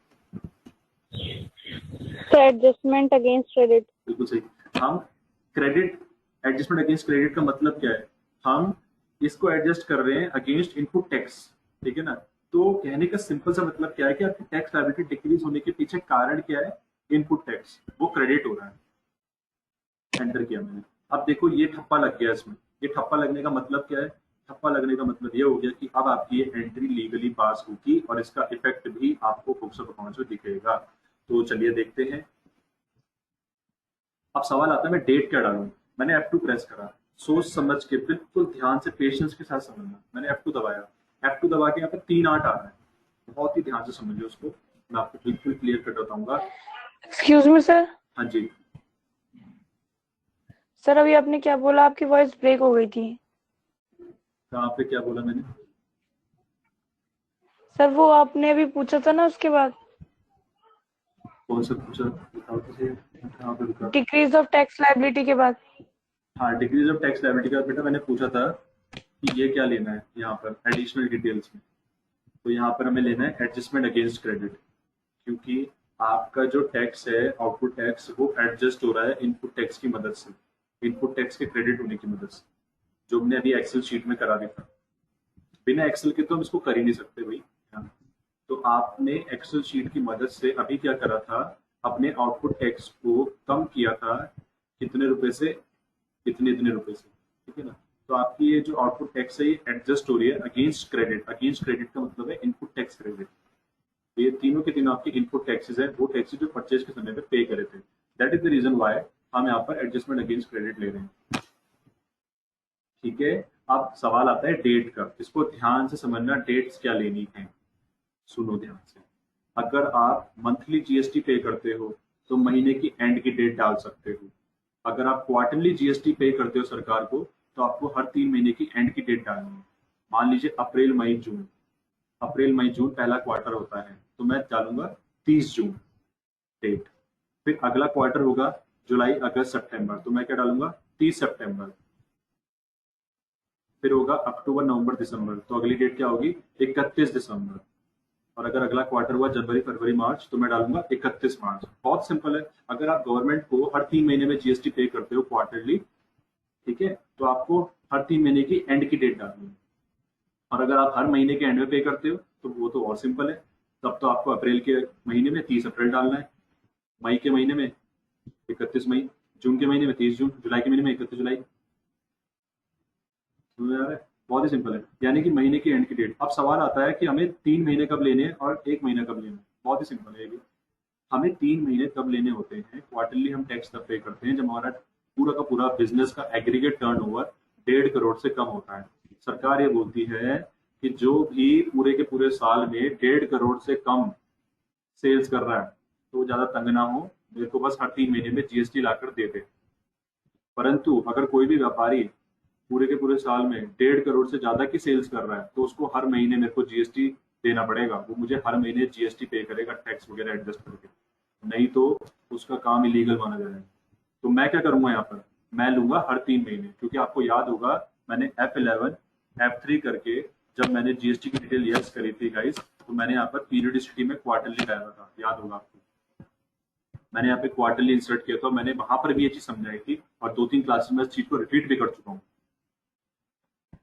So adjustment against credit. बिल्कुल सही। हम क्रेडिट, एडजस्टमेंट अगेंस्ट क्रेडिट का मतलब क्या है, हम इसको एडजस्ट कर रहे हैं अगेंस्ट इनपुट टैक्स, ठीक है ना। तो कहने का सिंपल सा मतलब क्या है कि आपकी टैक्स लायबिलिटी डिक्रीज होने के पीछे कारण क्या है, इनपुट टैक्स, वो क्रेडिट हो रहा है। एंटर किया मैंने, अब देखो ये ठप्पा लग गया इसमें। ये ठप्पा लगने का मतलब क्या है, ठप्पा लगने का मतलब ये हो गया कि अब आपकी ये एंट्री लीगली पास होगी और इसका इफेक्ट भी आपको बुक्स ऑफ अकाउंट्स में दिखेगा। तो चलिए देखते हैं। अब सवाल आता है मैं डेट क्या डालूं। मैंने F2 प्रेस करा, सोच समझ के बिल्कुल ध्यान से पेशेंस के साथ समझना। मैंने F2 दबाया, F2 दबा के यहाँ पे 3-8 आ रहा है, बहुत ही ध्यान से समझिए उसको, मैं आपको बिल्कुल क्लियर कर बताऊंगा। Excuse me, sir. हाँ जी, सर अभी आपने क्या बोला, आपकी वॉइस ब्रेक हो गई थी। कहाँ पे क्या बोला मैंने? सर वो आपने अभी पूछा था ना, उसके बाद कौन सा पूछा, बताओ तो सही, कहाँ पे रुका? डिक्रीज ऑफ टैक्स लायबिलिटी के बाद। हाँ, डिक्रीज ऑफ टैक्स लायबिलिटी का बेटा मैंने पूछा था कि ये क्या लेना है यहाँ पर एडिशनल डिटेल्स में। तो यहाँ पर हमें लेना है एडजस्टमेंट अगेंस्ट क्रेडिट, क्योंकि आपका जो टैक्स है आउटपुट टैक्स वो एडजस्ट हो रहा है इनपुट टैक्स की मदद से, इनपुट टैक्स के क्रेडिट होने की मदद से, जो हमने अभी एक्सेल शीट में करा दिया था। बिना एक्सेल के तो हम इसको कर ही नहीं सकते भाई। तो आपने एक्सेल शीट की मदद से अभी क्या करा था, अपने आउटपुट टैक्स को कम किया था, कितने रुपए से, इतने इतने रुपए से, ठीक है ना। तो आपकी ये जो आउटपुट टैक्स है ये एडजस्ट हो रही है अगेंस्ट क्रेडिट। अगेंस्ट क्रेडिट का मतलब है इनपुट टैक्स क्रेडिट। ये तीनों के तीनों आपके इनपुट टैक्सेस है, वो टैक्सेस जो परचेज के समय पे पे करे थे। That is the reason why हम यहाँ पर एडजस्टमेंट अगेंस्ट क्रेडिट ले रहे हैं, ठीक है। अब सवाल आता है डेट का, इसको ध्यान से समझना, डेट्स क्या लेनी है, सुनो ध्यान से। अगर आप मंथली जीएसटी पे करते हो तो महीने की एंड की डेट डाल सकते हो। अगर आप क्वार्टरली जीएसटी पे करते हो सरकार को तो आपको हर 3 महीने की एंड की डेट डालनी है। मान लीजिए अप्रैल मई जून, अप्रैल मई जून पहला क्वार्टर होता है, तो मैं डालूंगा 30 जून डेट। फिर अगला क्वार्टर होगा जुलाई अगस्त सितंबर, तो मैं क्या डालूंगा 30 सितंबर। फिर होगा अक्टूबर नवंबर दिसंबर, तो अगली डेट क्या होगी 31 दिसंबर। और अगर अगला क्वार्टर हुआ जनवरी फरवरी मार्च, तो मैं डालूंगा 31 मार्च। बहुत सिंपल है। अगर आप गवर्नमेंट को हर 3 महीने में जीएसटी पे करते हो क्वार्टरली, ठीक है, तो आपको हर 3 महीने की एंड की डेट डालनी है। और अगर आप हर महीने के एंड में पे करते हो तो वो तो और सिंपल है, तब तो आपको अप्रैल के महीने में 30 अप्रैल डालना है, मई के महीने में 31 मई, जून के महीने में 30 जून, जुलाई के महीने में 31 जुलाई। समझ आ रहा है? बहुत ही सिंपल है, यानी कि महीने की एंड की डेट। अब सवाल आता है कि हमें 3 महीने कब लेने हैं और 1 महीना कब लेना है। बहुत ही सिंपल है ये भी। हमें 3 महीने कब लेने होते हैं, क्वार्टरली हम टैक्स तब पे करते हैं जब हमारा पूरा का पूरा बिजनेस का एग्रीगेट टर्नओवर 1.5 करोड़ से कम होता है। सरकार ये बोलती है कि जो भी पूरे के पूरे साल में 1.5 करोड़ से कम सेल्स कर रहा है तो वो ज्यादा तंग ना हो, मेरे को बस हर 3 महीने में जीएसटी लाकर दे दे। परंतु अगर कोई भी व्यापारी पूरे के पूरे साल में 1.5 करोड़ से ज्यादा की सेल्स कर रहा है तो उसको हर महीने मेरे को जीएसटी देना पड़ेगा। वो मुझे हर महीने जीएसटी पे करेगा, टैक्स वगैरह एडजस्ट करके, नहीं तो उसका काम इलीगल माना जाएगा। तो मैं क्या करूंगा यहाँ पर, मैं लूंगा हर 3 महीने, क्योंकि आपको याद होगा मैंने F11 F3 करके जब मैंने जीएसटी की डिटेल यस करी थी गाइस, तो मैंने यहाँ पर पीरियडिसिटी में क्वार्टरली डाला था, याद होगा आपको। मैंने यहाँ पे क्वार्टरली इंसर्ट किया था, मैंने वहां पर भी ये चीज समझाई थी और 2-3 क्लासेस में इस चीज को रिपीट भी कर चुका हूँ।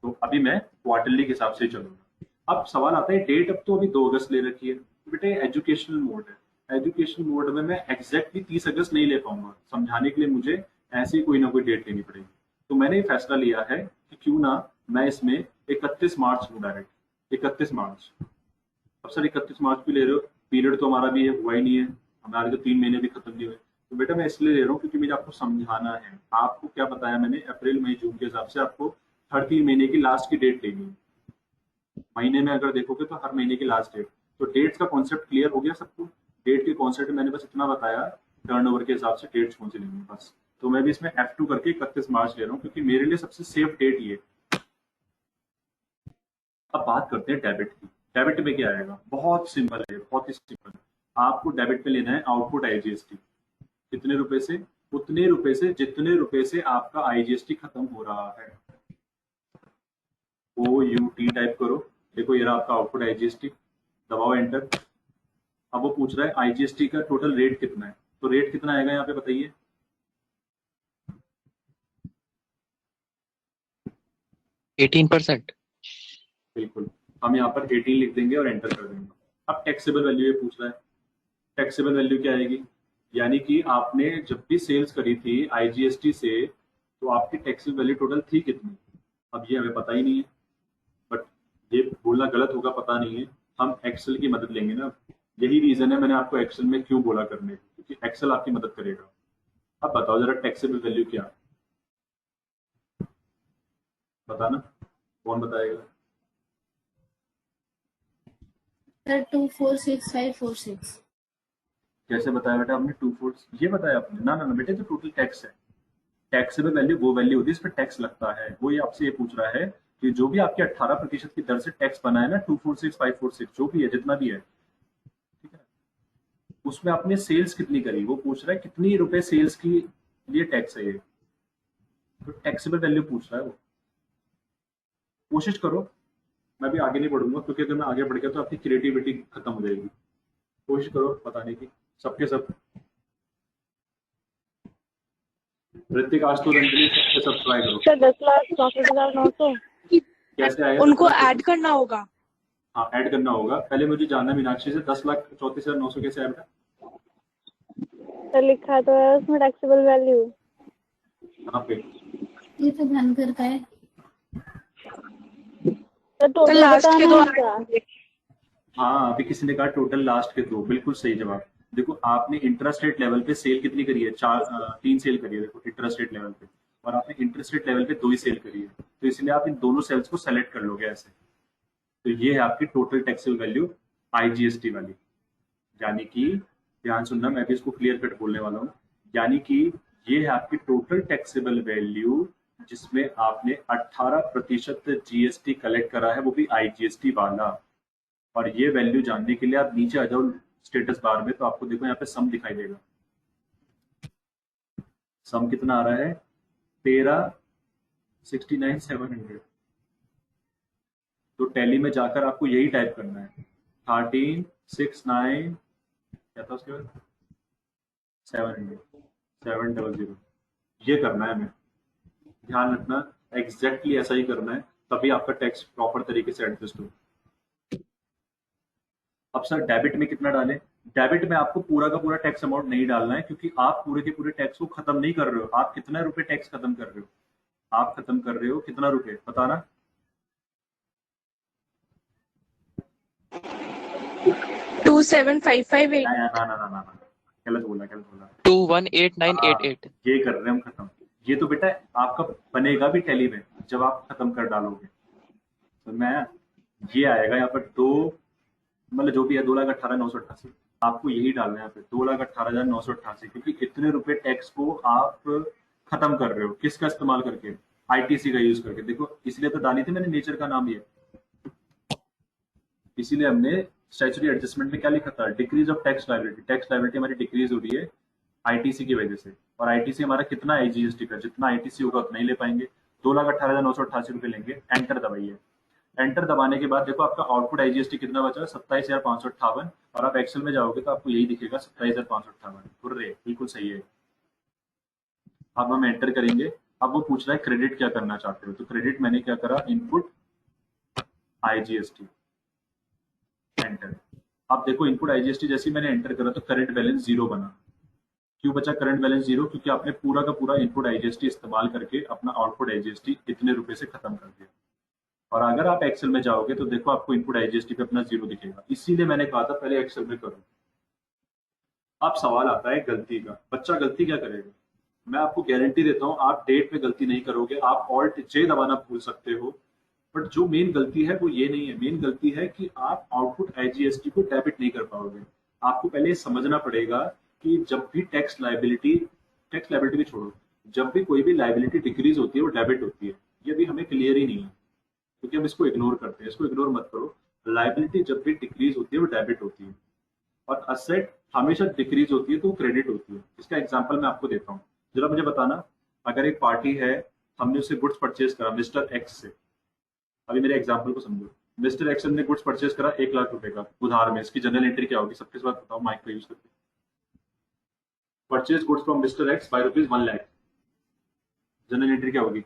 तो अभी मैं क्वार्टरली के हिसाब से चलूंगा। अब सवाल आता है डेट, अब तो अभी 2 अगस्त ले रखी है बेटे, एजुकेशनल मोड है। एजुकेशनल मोड में मैं एग्जैक्टली 30 अगस्त नहीं ले पाऊंगा, समझाने के लिए मुझे ऐसी कोई ना कोई डेट लेनी पड़ेगी। तो मैंने ये फैसला लिया है कि क्यों ना मैं इसमें 31 मार्च लूँ डायरेक्ट, 31 मार्च। अब सर 31 मार्च भी ले रहे हो, पीरियड तो हमारा भी हुआ ही नहीं है, हमारे तो 3 महीने भी खत्म नहीं हुए। तो बेटा मैं इसलिए ले रहा हूँ क्योंकि मुझे आपको समझाना है। आपको क्या बताया मैंने, अप्रैल मई जून के हिसाब से आपको हर 3 महीने की लास्ट की डेट लेनी है। महीने में अगर देखोगे तो हर महीने की लास्ट डेट। तो डेट्स का कॉन्सेप्ट क्लियर हो गया सबको? डेट के कॉन्सेप्ट मैंने बस इतना बताया, टर्नओवर के हिसाब से डेट्स कौन सी लेनी है बस। तो मैं भी इसमें F2 करके 31 मार्च ले रहा हूँ क्योंकि मेरे लिए सबसे सेफ डेट ये। अब बात करते हैं डेबिट की। डेबिट में क्या आएगा, बहुत सिंपल है, बहुत ही सिंपल। आपको डेबिट में लेना है आउटपुट आईजीएसटी। कितने रुपए से? उतने रुपए से जितने रुपए से आपका आईजीएसटी खत्म हो रहा है। OUT टाइप करो, देखो ये रहा आपका आउटपुट आईजीएसटी, दबाओ एंटर। अब वो पूछ रहा है आईजीएसटी का टोटल रेट कितना है, तो रेट कितना आएगा यहाँ पे बताइए? 18%। बिल्कुल, हम यहाँ पर 18 लिख देंगे और एंटर कर देंगे। अब टैक्सेबल वैल्यू ये पूछ रहा है, टैक्सेबल वैल्यू क्या आएगी, यानी कि आपने जब भी सेल्स करी थी आईजीएसटी से तो आपकी टैक्सेबल वैल्यू टोटल थी कितनी। अब ये हमें पता ही नहीं है, बट ये बोलना गलत होगा, पता नहीं है, हम एक्सेल की मदद लेंगे ना। यही रीजन है मैंने आपको एक्सेल में क्यों बोला करने, क्योंकि एक्सेल आपकी मदद करेगा। अब बताओ जरा टैक्सेबल वैल्यू क्या, बताना, कौन बताएगा? सर 246546। कैसे बताया बेटा आपने? 24 ये बताया आपने? ना ना ना बेटे, तो टोटल टैक्स है। टैक्सेबल वैल्यू वो वैल्यू होती है इस पर टैक्स लगता है। वो ये आपसे ये पूछ रहा है कि जो भी आपके 18% की दर से टैक्स बना है ना, 246546 जो भी है, जितना भी है, ठीक है, उसमें आपने सेल्स कितनी करी, वो पूछ रहा है कितनी रुपए सेल्स की लिए टैक्स है ये, तो टैक्सेबल वैल्यू पूछ रहा है वो। कोशिश करो, मैं भी आगे नहीं बढ़ूंगा क्योंकि अगर मैं आगे बढ़ गया तो आपकी क्रिएटिविटी खत्म हो जाएगी। कोशिश करो बताने की, सबके सब। ऋतिक आज तो रंजनी सबके सब ट्राई करो। सर 10,64,900 कैसे आएगा? उनको ऐड करना होगा। हाँ ऐड करना होगा। पहले मुझे जानना मीनाक्षी से 10,34,900 कैसे आएगा? सर लिखा तो है उसमें टैक्सेबल वैल्यू। कहाँ पे? ये तो धनकर का है। सर टोटल लास्ट के दो। हाँ अभी किसी ने कहा टोटल लास्ट के 2, बिल्कुल सही जवाब। देखो आपने इंटरेस्ट रेट लेवल पे सेल कितनी करी है, 3 सेल करी है, देखो इंटरेस्ट रेट लेवल पे, और आपने इंटरेस्ट रेट लेवल पे 2 ही सेल करी है, तो इसलिए आप इन दोनों सेल्स को सेलेक्ट कर लोगे ऐसे। तो ये है आपकी टोटल टैक्सेबल वैल्यू आईजीएसटी वाली। यानी कि ध्यान सुनना, मैं भी इसको क्लियर कट बोलने वाला हूँ, यानी कि ये है आपकी टोटल टैक्सेबल वैल्यू जिसमें आपने 18% जीएसटी कलेक्ट करा है, वो भी आईजीएसटी वाला। और ये वैल्यू जानने के लिए आप नीचे आ जाओ स्टेटस बार में, तो आपको देखो यहाँ पे सम दिखाई देगा। सम कितना आ रहा है? 13,69,700। तो टैली में जाकर आपको यही टाइप करना है, 13,69 क्या था उसके बाद 700 ये करना है हमें। ध्यान रखना एग्जैक्टली ऐसा ही करना है, तभी आपका टैक्स प्रॉपर तरीके से एडजस्ट हो। अब सर डेबिट में कितना डालें? डेबिट में आपको पूरा का पूरा टैक्स अमाउंट नहीं डालना है, क्योंकि आप पूरे के पूरे टैक्स को खत्म नहीं कर रहे हो। आप कितना रुपए टैक्स खत्म कर रहे हो? आप खत्म कर रहे हो कितना रुपए, बताना। 27558। ना ना ना ना ना ना, गलत बोला, गलत बोला। 218988। ये कर रहे हैं हम खत्म। ये तो बेटा आपका बनेगा भी टैली में जब आप खत्म कर डालोगे। तो मैं ये आएगा यहाँ पर दो, मतलब जो भी है 2,18,988, आपको यही डालना है यहाँ पे 2,18,988, क्योंकि इतने रुपए टैक्स को आप खत्म कर रहे हो। किसका इस्तेमाल करके? आईटीसी का यूज करके। देखो इसलिए तो डाली थी मैंने नेचर का नाम ये, इसीलिए हमने स्टैट्यूटरी एडजस्टमेंट में क्या लिखा था, decrease of tax liability. Tax liability हमारी डिक्रीज हो रही है आईटीसी की वजह से, और आईटीसी हमारा कितना है जीएसटी का, जितना आईटीसी होगा उतना ही ले पाएंगे। 2,18,988 रुपए लेंगे। एंटर दबाइए। एंटर दबाने के बाद देखो आपका आउटपुट आईजीएसटी कितना बचा, 27,558, और आप एक्सेल में जाओगे तो आपको यही दिखेगा 27,558। बिल्कुल सही है। अब हम एंटर करेंगे। अब वो पूछ रहा है क्रेडिट क्या करना चाहते हो, तो क्रेडिट मैंने क्या करा, इनपुट आईजीएसटी। एंटर। अब देखो इनपुट आईजीएसटी जैसे मैंने एंटर करा तो करंट बैलेंस 0 बना। क्यों बचा करंट बैलेंस 0? क्योंकि आपने पूरा का पूरा इनपुट आईजीएसटी इस्तेमाल करके अपना आउटपुट आईजीएसटी इतने रुपए से खत्म कर दिया। और अगर आप एक्सेल में जाओगे तो देखो आपको इनपुट आईजीएसटी पे अपना 0 दिखेगा। इसीलिए मैंने कहा था पहले एक्सेल में करो। अब सवाल आता है गलती का। बच्चा गलती क्या करेगा? मैं आपको गारंटी देता हूं आप डेट में गलती नहीं करोगे। आप ऑल्ट जे दबाना भूल सकते हो, बट जो मेन गलती है वो ये नहीं है। मेन गलती है कि आप आउटपुट आईजीएसटी को डेबिट नहीं कर पाओगे। आपको पहले समझना पड़ेगा कि जब भी टैक्स लायबिलिटी भी छोड़ो, जब भी कोई भी लायबिलिटी डिक्रीज होती है वो डेबिट होती है। ये भी हमें क्लियर ही नहीं है, क्योंकि हम इसको इग्नोर करते हैं। इसको इग्नोर मत करो। लायबिलिटी जब भी डिक्रीज होती है वो डेबिट होती है, और असेट हमेशा डिक्रीज होती है तो क्रेडिट होती है। इसका एग्जांपल मैं आपको देता हूँ, जरा मुझे बताना। अगर एक पार्टी है, हमने उससे गुड्स परचेज करा मिस्टर एक्स से। अभी मेरे एग्जांपल को समझो। मिस्टर एक्स ने गुड्स परचेज करा 1 लाख रुपए का उधार में। इसकी जनरल एंट्री क्या होगी, सबके साथ बताओ माइक का यूज करके। Purchase goods from mister X by ₹1 lakh. Journal entry क्या होगी?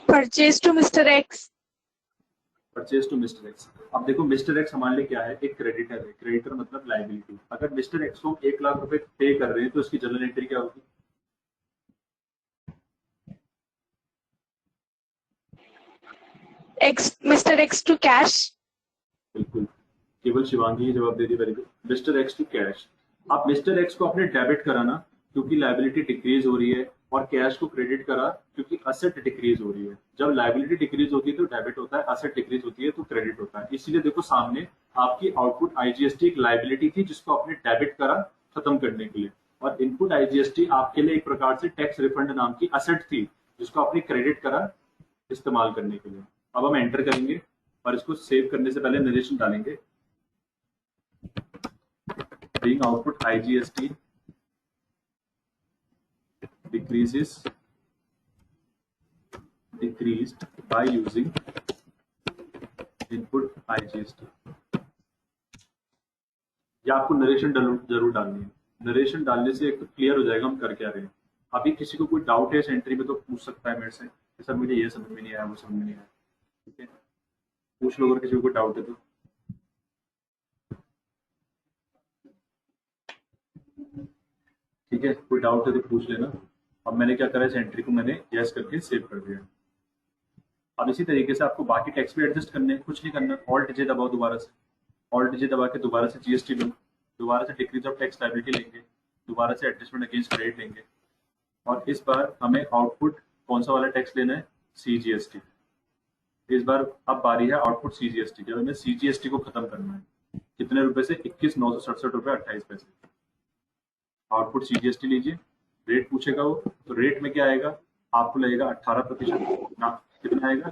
Purchase to mister X. Purchase to mister X. अब देखो मिस्टर एक्स हमारे लिए क्या है, एक क्रेडिटर है। क्रेडिटर मतलब लायबिलिटी। अगर मिस्टर एक्स को 1 लाख रुपए पे कर रहे हैं तो उसकी जनरल एंट्री क्या होगी? Mister X to cash. बिल्कुल, केवल शिवांगी जवाब दे दी। Very good. Mister X to cash. आप मिस्टर एक्स को अपने डेबिट कराना क्योंकि लायबिलिटी डिक्रीज हो रही है, और कैश को क्रेडिट करा क्योंकि असेट डिक्रीज हो रही है। जब लायबिलिटी डिक्रीज होती है तो डेबिट होता है, असेट डिक्रीज होती है तो क्रेडिट होता है। इसीलिए देखो सामने आपकी आउटपुट आईजीएसटी एक लायबिलिटी थी जिसको आपने डेबिट करा खत्म करने के लिए, और इनपुट आईजीएसटी आपके लिए एक प्रकार से टैक्स रिफंड नाम की असेट थी जिसको आपने क्रेडिट करा इस्तेमाल करने के लिए। अब हम एंटर करेंगे और इसको सेव करने से पहले नरेशन डालेंगे। Being output IGST decreased by using input IGST। या आपको नरेशन जरूर डालनी है। नरेशन डालने से एक तो क्लियर हो जाएगा हम कर क्या रहे हैं। अभी किसी को कोई डाउट है इस एंट्री में तो पूछ सकता है मेरे से, सर मुझे ये समझ में नहीं आया, वो समझ में नहीं आया। ठीक है, पूछ लो अगर किसी को कोई डाउट है तो। ठीक है, कोई डाउट है तो पूछ लेना। अब मैंने क्या करा, इस एंट्री को मैंने यस करके सेव कर दिया। अब इसी तरीके से आपको बाकी टैक्स भी एडजस्ट करने हैं, कुछ नहीं करना। ऑल्ट जे दबाओ दोबारा से, ऑल्ट जे दबा के दोबारा से जीएसटी लो, दोबारा से डिक्रीज ऑफ टैक्स लायबिलिटी लेंगे, दोबारा से एडजस्टमेंट अगेंस्ट क्रेडिट लेंगे, और इस बार हमें आउटपुट कौन सा वाला टैक्स लेना है, सीजीएसटी। इस बार अब बारी है आउटपुट सीजीएसटी की। हमें सीजीएसटी को खत्म करना है। कितने रुपए से? 21,967 रुपए 28 पैसे। आउटपुट सीजीएसटी लीजिए। रेट पूछेगा वो, तो रेट में क्या आएगा, आपको लगेगा 18%। ना कितना आएगा?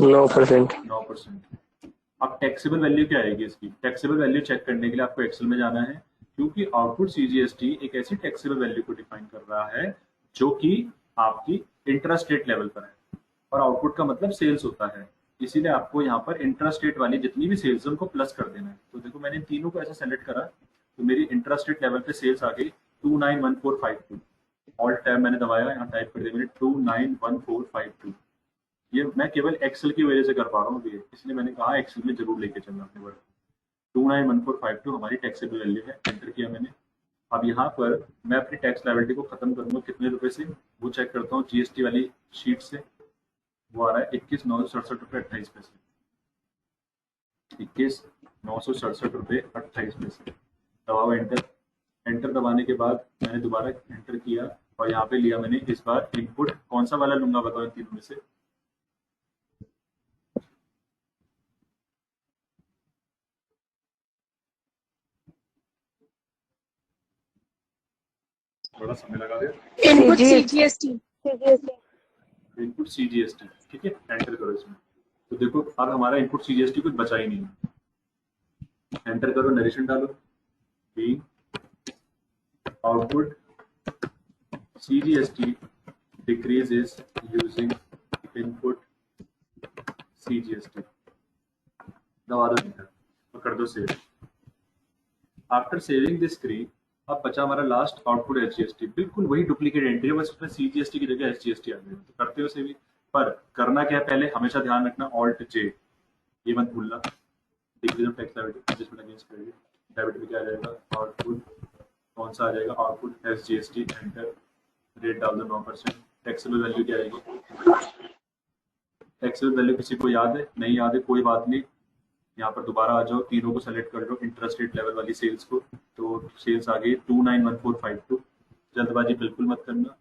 9%। 9%। अब टैक्सेबल वैल्यू क्या आएगी इसकी? टैक्सेबल वैल्यू चेक करने के लिए आपको एक्सेल में जाना है, क्योंकि आउटपुट सीजीएसटी एक ऐसी टैक्सेबल वैल्यू को डिफाइन कर रहा है जो कि आपकी इंट्रास्ट रेट लेवल पर है, और आउटपुट का मतलब सेल्स होता है। इसीलिए आपको यहाँ पर इंट्रास्ट रेट वाली जितनी भी सेल्स है उनको प्लस कर देना है। तो देखो मैंने तीनों को ऐसा सेलेक्ट करा तो मेरी इंट्रास्ट रेट लेवल पे सेल्स आ गई 291452, ऑल्ट टैब मैंने दबाया, यहाँ टाइप कर दिया मैंने 291452। ये मैं केवल एक्सेल की वजह से कर पा रहा हूँ, इसलिए मैंने कहा एक्सेल में जरूर लेके चलना अपने वर्ड। 291452 हमारी टैक्सेबल वैल्यू है, एंटर किया मैंने। अब यहाँ पर मैं अपनी टैक्स लायबिलिटी को खत्म करूंगा कितने रुपए से, वो चेक करता हूँ जीएसटी वाली शीट से। वो आ रहा है 21,967 रुपये 28 पैसे, 21,967 रुपये 28 पैसे। दबाओ एंटर। एंटर दबाने के बाद मैंने दोबारा एंटर किया और यहाँ पे लिया मैंने इस बार इनपुट। कौन सा वाला लूंगा बताओ इन तीनों में से? थोड़ा समय लगा दे। Input CGST. इनपुट सीजीएसटी, ठीक है, एंटर करो इसमें। तो देखो अब हमारा इनपुट सीजीएसटी कुछ बचा ही नहीं है। एंटर करो, नरेशन डालो, be output CGST decreases using input CGST. दबा दो एंटर और कर दो save. After saving this screen, अब बचा हमारा लास्ट आउटपुट एसजीएसटी। बिल्कुल वही डुप्लीकेट एंट्री है, बस उसमें सीजीएसटी की जगह एसजीएसटी आ गई। तो करते हो सेव, पर करना क्या है पहले हमेशा ध्यान रखना, ऑल्ट जे, ये मत भूलना। Decrease of tax liability adjustment against credit, debit में क्या आ जाएगा, आउटपुट कौन सा आ जाएगा, आउटपुट एसजीएसटी, एंटर, रेट डाल दो 9%। टैक्सेबल वैल्यू क्या आएगी? टैक्सेबल वैल्यू किसी को याद है? नहीं याद है कोई बात नहीं, यहाँ पर दोबारा आ जाओ, तीनों को सेलेक्ट कर लो, इंटरेस्ट रेट लेवल वाली सेल्स को। तो सेल्स आ गई 291452। जल्दबाजी बिल्कुल मत करना,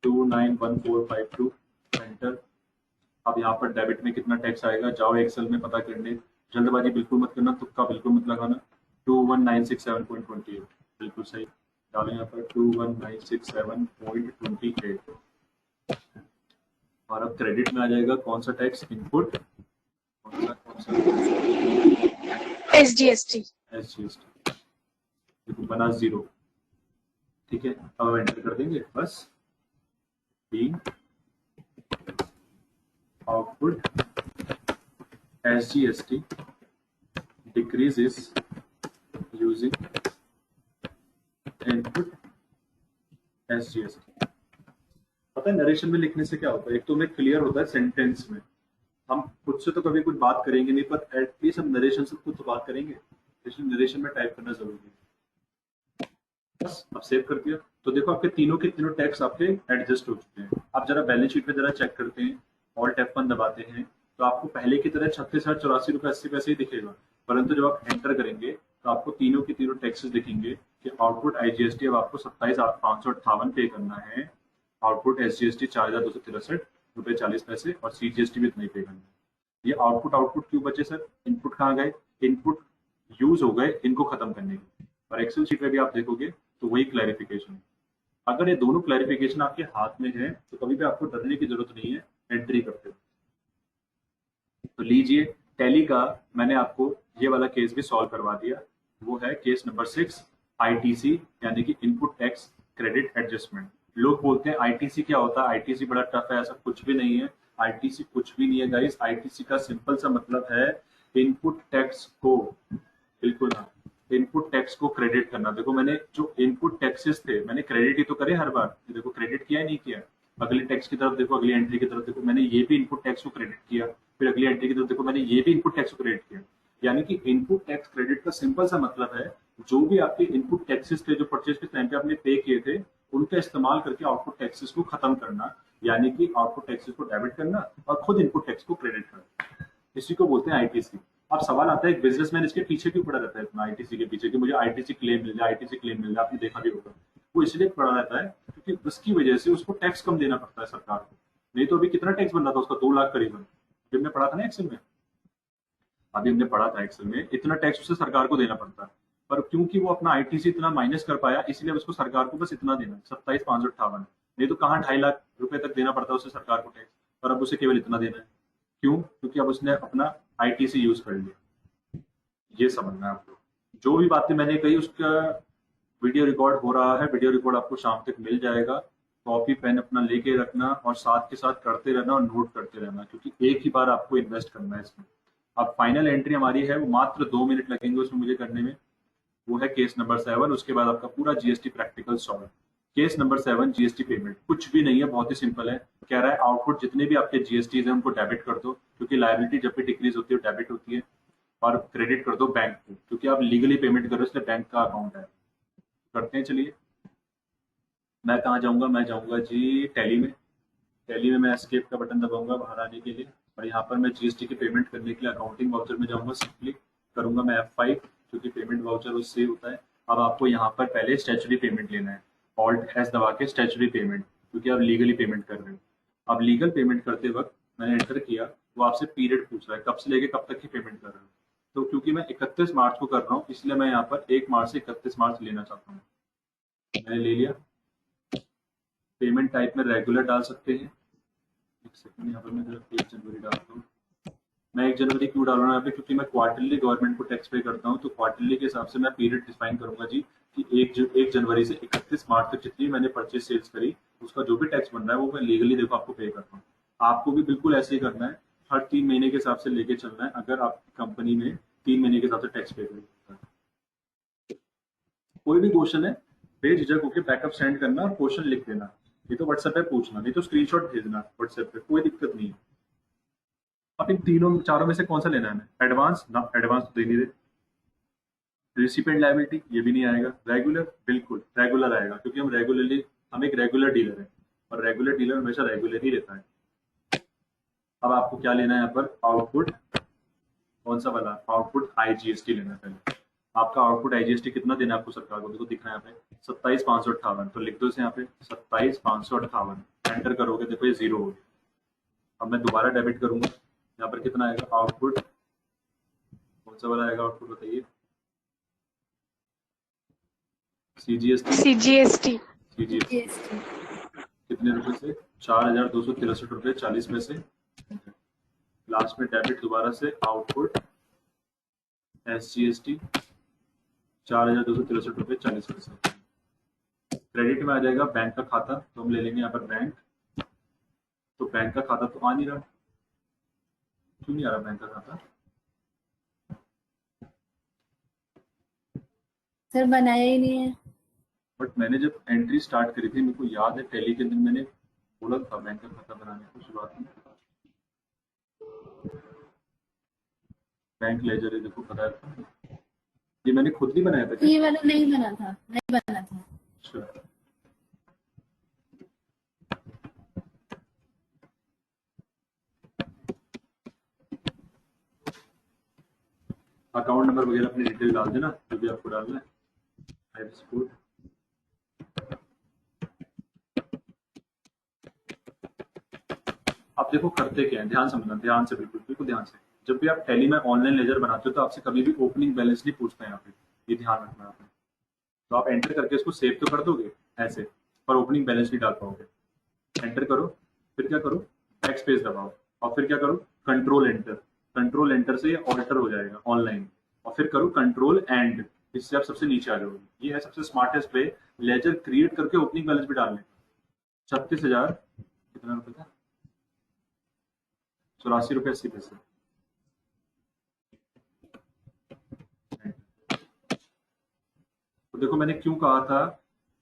291452 एंटर। अब यहाँ पर डेबिट में कितना टैक्स आएगा, जाओ एक्सेल में पता करने। जल्दबाजी बिल्कुल मत करना, तुक्का बिल्कुल मत लगाना। 21967.28 बिल्कुल सही डालो यहाँ पर, 21967.28। और अब क्रेडिट में आ जाएगा कौन सा टैक्स, इनपुट कौन सा एसजीएसटी। देखो बना 0, ठीक है। अब एंटर कर देंगे बस, be output SGST decreases using input SGST. पता है नरेशन में लिखने से क्या होता है, एक तो हमें क्लियर होता है सेंटेंस में, हम खुद से तो कभी कुछ बात करेंगे नहीं, पर एटलीस्ट हम नरेशन से खुद तो बात करेंगे, इसलिए नरेशन में टाइप करना जरूरी है। बस अब सेव कर दिया। तो देखो आपके तीनों के तीनों टैक्स आपके एडजस्ट हो चुके हैं। आप जरा बैलेंस शीट पे जरा चेक करते हैं, ऑल्ट F1 दबाते हैं, तो आपको पहले की तरह 36,084 रुपये 80 पैसे ही दिखेगा, परंतु जब आप एंटर करेंगे तो आपको तीनों के तीनों टैक्सेस दिखेंगे कि आउटपुट आईजीएसटी अब आपको 27,558 पे करना है, आउटपुट एसजीएसटी 4,263 रुपये 40 पैसे, और सीजीएसटी भी इतना ही पे करना है। ये आउटपुट क्यों बचे सर? इनपुट कहाँ गए? इनपुट यूज हो गए इनको खत्म करने के। और एक्सेल शीट में भी आप देखोगे तो वही क्लैरिफिकेशन है। अगर ये दोनों क्लैरिफिकेशन आपके हाथ में है तो कभी भी आपको डरने की जरूरत नहीं है एंट्री करते हो। तो लीजिए टैली का मैंने आपको ये वाला केस भी सॉल्व करवा दिया, वो है केस नंबर 6, आईटीसी यानी कि इनपुट टैक्स क्रेडिट एडजस्टमेंट। लोग बोलते हैं आईटीसी क्या होता है, आईटीसी बड़ा टफ है, ऐसा कुछ भी नहीं है। आईटीसी कुछ भी नहीं है गाइस, आईटीसी का सिंपल सा मतलब है इनपुट टैक्स को, बिल्कुल हाँ, इनपुट टैक्स को क्रेडिट करना। देखो मैंने जो इनपुट टैक्सेस थे मैंने क्रेडिट ही तो करे हर बार, देखो क्रेडिट किया नहीं किया। अगली टैक्स की तरफ देखो, अगली एंट्री की तरफ देखो, मैंने ये भी इनपुट टैक्स को क्रेडिट किया, फिर अगली एंट्री की तरफ देखो मैंने ये भी इनपुट टैक्स को क्रेडिट किया। यानी कि इनपुट टैक्स क्रेडिट का सिंपल सा मतलब है जो भी आपके इनपुट टैक्सेस थे जो परचेज के टाइम पे आपने पे किए थे उनका इस्तेमाल करके आउटपुट टैक्सेस को खत्म करना, यानी कि आउटपुट टैक्सेस को डेबिट करना और खुद इनपुट टैक्स को क्रेडिट करना। इसी को बोलते हैं आईटीसी। अब सवाल आता है एक बिजनेसमैन इसके पीछे क्यों पड़ा रहता है इतना आईटीसी के पीछे कि मुझे आईटीसी क्लेम मिल जाए, आईटीसी क्लेम मिल जाए, आपने देखा भी होगा। वो इसलिए पड़ा रहता है क्योंकि उसकी वजह से उसको टैक्स कम देना पड़ता है सरकार को। नहीं तो अभी कितना टैक्स बन रहा था उसका, 2 लाख करीबन। अभी हमने पढ़ा था ना एक्सेल में, अभी हमने पढ़ा था एक्सेल में, इतना टैक्स उसे सरकार को देना पड़ता है। पर क्योंकि वो अपना आईटीसी इतना माइनस कर पाया इसलिए उसको सरकार को बस इतना देना है, 27,558। नहीं तो कहाँ 2.5 लाख रुपए तक देना पड़ता है उसे सरकार को टैक्स, और अब उसे केवल इतना देना है। क्यों? क्योंकि अब उसने अपना आईटीसी यूज कर लिया। ये समझना है आपको। जो भी बातें मैंने कही उसका वीडियो रिकॉर्ड हो रहा है, वीडियो रिकॉर्ड आपको शाम तक मिल जाएगा। कॉपी पेन अपना लेके रखना और साथ के साथ करते रहना और नोट करते रहना, क्योंकि एक ही बार आपको इन्वेस्ट करना है इसमें। अब फाइनल एंट्री हमारी है वो मात्र 2 मिनट लगेंगे उसमें मुझे करने में, वो है केस नंबर 7। उसके बाद आपका पूरा GST practical solve. Case number 7 GST payment, कुछ भी नहीं है, बहुत ही सिंपल है। कह रहा है आउटपुट जितने भी आपके जीएसटी है उनको डेबिट कर दो, क्योंकि लायबिलिटी जब भी डिक्रीज होती है डेबिट होती है, और क्रेडिट कर दो बैंक को, क्योंकि आप लीगली पेमेंट कर रहे हो इसलिए बैंक का अकाउंट है। करते हैं, चलिए। मैं कहाँ जाऊंगा, मैं जाऊंगा जी टैली में। टैली में मैं एस्केप का बटन दबाऊंगा बाहर आने के लिए, और यहाँ पर मैं जीएसटी की पेमेंट करने के लिए अकाउंटिंग वाउचर में जाऊंगा। सिंपली करूंगा मैं F5, क्योंकि पेमेंट वाउचर उससे होता है। अब आपको यहाँ पर पहले स्टैचुरी पेमेंट लेना है, ऑल्ट एस दबा के स्टैचुरी पेमेंट, क्योंकि आप लीगली पेमेंट कर रहे हो। अब लीगल पेमेंट करते वक्त मैंने एंटर किया, वो आपसे पीरियड पूछ रहा है कब से लेके कब तक की पेमेंट कर रहे हो। तो क्योंकि मैं 31 मार्च को कर रहा हूँ, इसलिए मैं यहाँ पर 1 मार्च से 31 मार्च लेना चाहता हूँ। मैंने ले लिया। पेमेंट टाइप में रेगुलर डाल सकते हैं। एक सेकंड, यहाँ पर मैं 1 जनवरी डालता हूँ। मैं 1 जनवरी क्यों डाल रहा हूँ यहाँ पे, क्योंकि मैं क्वार्टरली गवर्नमेंट को टैक्स पे करता हूँ, तो क्वार्टरली के हिसाब से मैं पीरियड डिफाइन करूंगा जी कि 1 जनवरी से 31 मार्च तक जितनी मैंने परचेज सेल्स करी उसका जो भी टैक्स बन रहा है वो मैं लीगली देखो आपको पे करता हूँ। आपको भी बिल्कुल ऐसे ही करना है, हर 3 महीने के हिसाब से लेके चलना है, अगर आपकी कंपनी में 3 महीने के हिसाब से टैक्स पे करेगी। कोई भी क्वेश्चन है बेझिझक होकर बैकअप सेंड करना और क्वेश्चन लिख देना, नहीं तो व्हाट्सएप पे पूछना, नहीं तो स्क्रीनशॉट भेजना व्हाट्सएप पे, कोई दिक्कत नहीं है। अब इन तीनों चारों में से कौन सा लेना है? एडवांस ना, एडवांस तो दे नहीं दे। रिसिपेंट लायबिलिटी ये भी नहीं आएगा। रेगुलर, बिल्कुल रेगुलर आएगा, क्योंकि हम एक रेगुलर डीलर है, और रेगुलर डीलर हमेशा रेगुलर ही रहता है। अब आपको क्या लेना है यहाँ पर? आउटपुट, कौन सा वाला? आउटपुट आईजीएसटी लेना है पहले। आपका आउटपुट आईजीएसटी कितना देना है आपको सरकार को? देखो दिख रहा है यहाँ पे 27,558, तो लिख दो इसे यहाँ पे 27,558। एंटर करोगे, देखो ये 0 हो गया। अब मैं दोबारा डेबिट करूंगा, यहाँ पर कितना आएगा? आउटपुट कौन सा वाला आएगा? आउटपुट बताइए। सीजीएसटी कितने रुपए से? 4,263 रुपए 40 पैसे। लास्ट में डेबिट दोबारा से, आउटपुट एसजीएसटी 4,263 रुपए 40 पैसे। क्रेडिट में आ जाएगा बैंक का खाता, तो हम ले लेंगे यहाँ पर बैंक। तो बैंक का खाता तो आ नहीं रहा, क्यों नहीं आ रहा बैंक का खाता? सर बनाया ही नहीं है। बट मैंने जब एंट्री स्टार्ट करी थी, मेरे को याद है टैली के दिन मैंने बोला था बैंक का खाता बनाने को शुरुआत में। बैंक लेजर है, देखो बताया था, ये मैंने खुद नहीं बनाया था। ये वाला नहीं बना था, नहीं बना था। अच्छा, अकाउंट नंबर वगैरह अपनी डिटेल डाल देना, जो भी आपको डालना है। आप देखो करते क्या है, ध्यान समझना, ध्यान से, बिल्कुल बिल्कुल ध्यान से। जब भी आप टैली में ऑनलाइन लेजर बनाते हो तो आपसे कभी भी ओपनिंग बैलेंस नहीं पूछते हैं यहाँ पे, ये ध्यान रखना आपने। तो आप एंटर करके इसको सेव तो कर दोगे ऐसे, पर ओपनिंग बैलेंस नहीं डाल पाओगे। एंटर करो, फिर क्या करो? बैक स्पेस दबाओ, और फिर क्या करो? Control enter. कंट्रोल एंटर से ये ऑल्टर हो जाएगा ऑनलाइन, और फिर करो कंट्रोल एंड, इससे आप सबसे नीचे आ जाओगे। ये है सबसे स्मार्टेस्ट वे लेजर क्रिएट करके ओपनिंग बैलेंस भी डालने। 36,000 कितना रुपए था? 84 रुपये 80 पैसे। तो देखो मैंने क्यों कहा था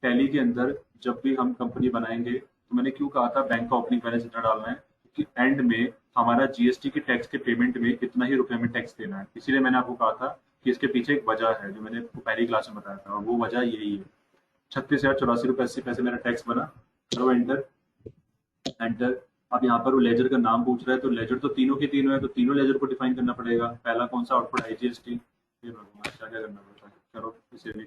टैली के अंदर जब भी हम कंपनी बनाएंगे तो मैंने क्यों कहा था बैंक का ओपनिंग बैलेंस इतना डालना है, क्योंकि एंड में हमारा जीएसटी के टैक्स के पेमेंट में इतना ही रुपए में टैक्स देना है। इसीलिए मैंने आपको कहा था कि इसके पीछे एक वजह है जो मैंने पहली क्लास में बताया था, और वो वजह यही है। 36,084 रुपये 80 पैसे मेरा टैक्स बना। करो एंटर, एंटर। अब यहाँ पर वो लेजर का नाम पूछ रहा है, तो लेजर तो तीनों के तीनों है, तो तीनों लेजर को डिफाइन करना पड़ेगा। पहला कौन सा? Output IGST. ये भगवान क्या क्या करना पड़ता है। करो इसे भी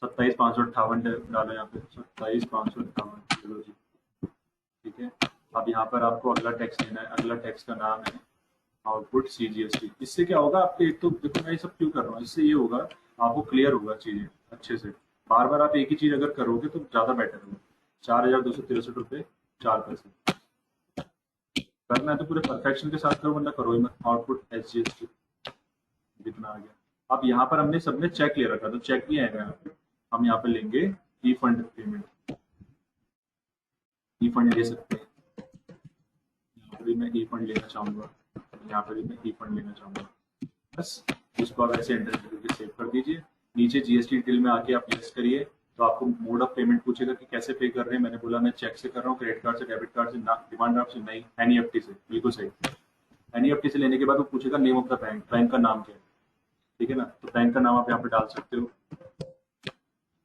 27,558 डालो यहाँ पे, 27,558। ठीक है। अब यहाँ पर आपको अगला टैक्स लेना है, अगला टैक्स का नाम है आउटपुट सीजीएसटी। इससे क्या होगा आपके, एक तो देखो मैं ये सब क्यों कर रहा हूँ, इससे ये होगा आपको क्लियर होगा चीजें अच्छे से। बार बार आप एक ही चीज अगर करोगे तो ज्यादा बेटर होगा। 4,263 रुपये 4 पैसे करना है तो पूरे परफेक्शन के साथ करो, वरना करो ही मत। आउटपुट एसजीएसटी कितना आ गया। अब यहाँ पर हमने सबने चेक ले रखा, तो चेक नहीं आएगा यहाँ पे। हम यहाँ पे लेंगे ई फंड पेमेंट, ई फंड ले सकते हैं। यहाँ पर भी मैं ई फंड लेना चाहूंगा, यहाँ पर भी मैं ई फंड लेना चाहूंगा। बस इसको आप ऐसे एंटर करके सेव कर दीजिए। नीचे जीएसटी डिटेल में आके आप यस करिए, तो आपको मोड ऑफ पेमेंट पूछेगा कि कैसे पे कर रहे हैं। मैंने बोला मैं चेक से कर रहा हूँ, क्रेडिट कार्ड से, डेबिट कार्ड से, डिमांड ड्राफ्ट से, नहीं एनईएफटी से। बिल्कुल सही। एनईएफटी से लेने के बाद वो पूछेगा name of the bank, bank का नाम क्या है, ठीक है ना। तो बैंक का नाम आप यहाँ पे डाल सकते हो।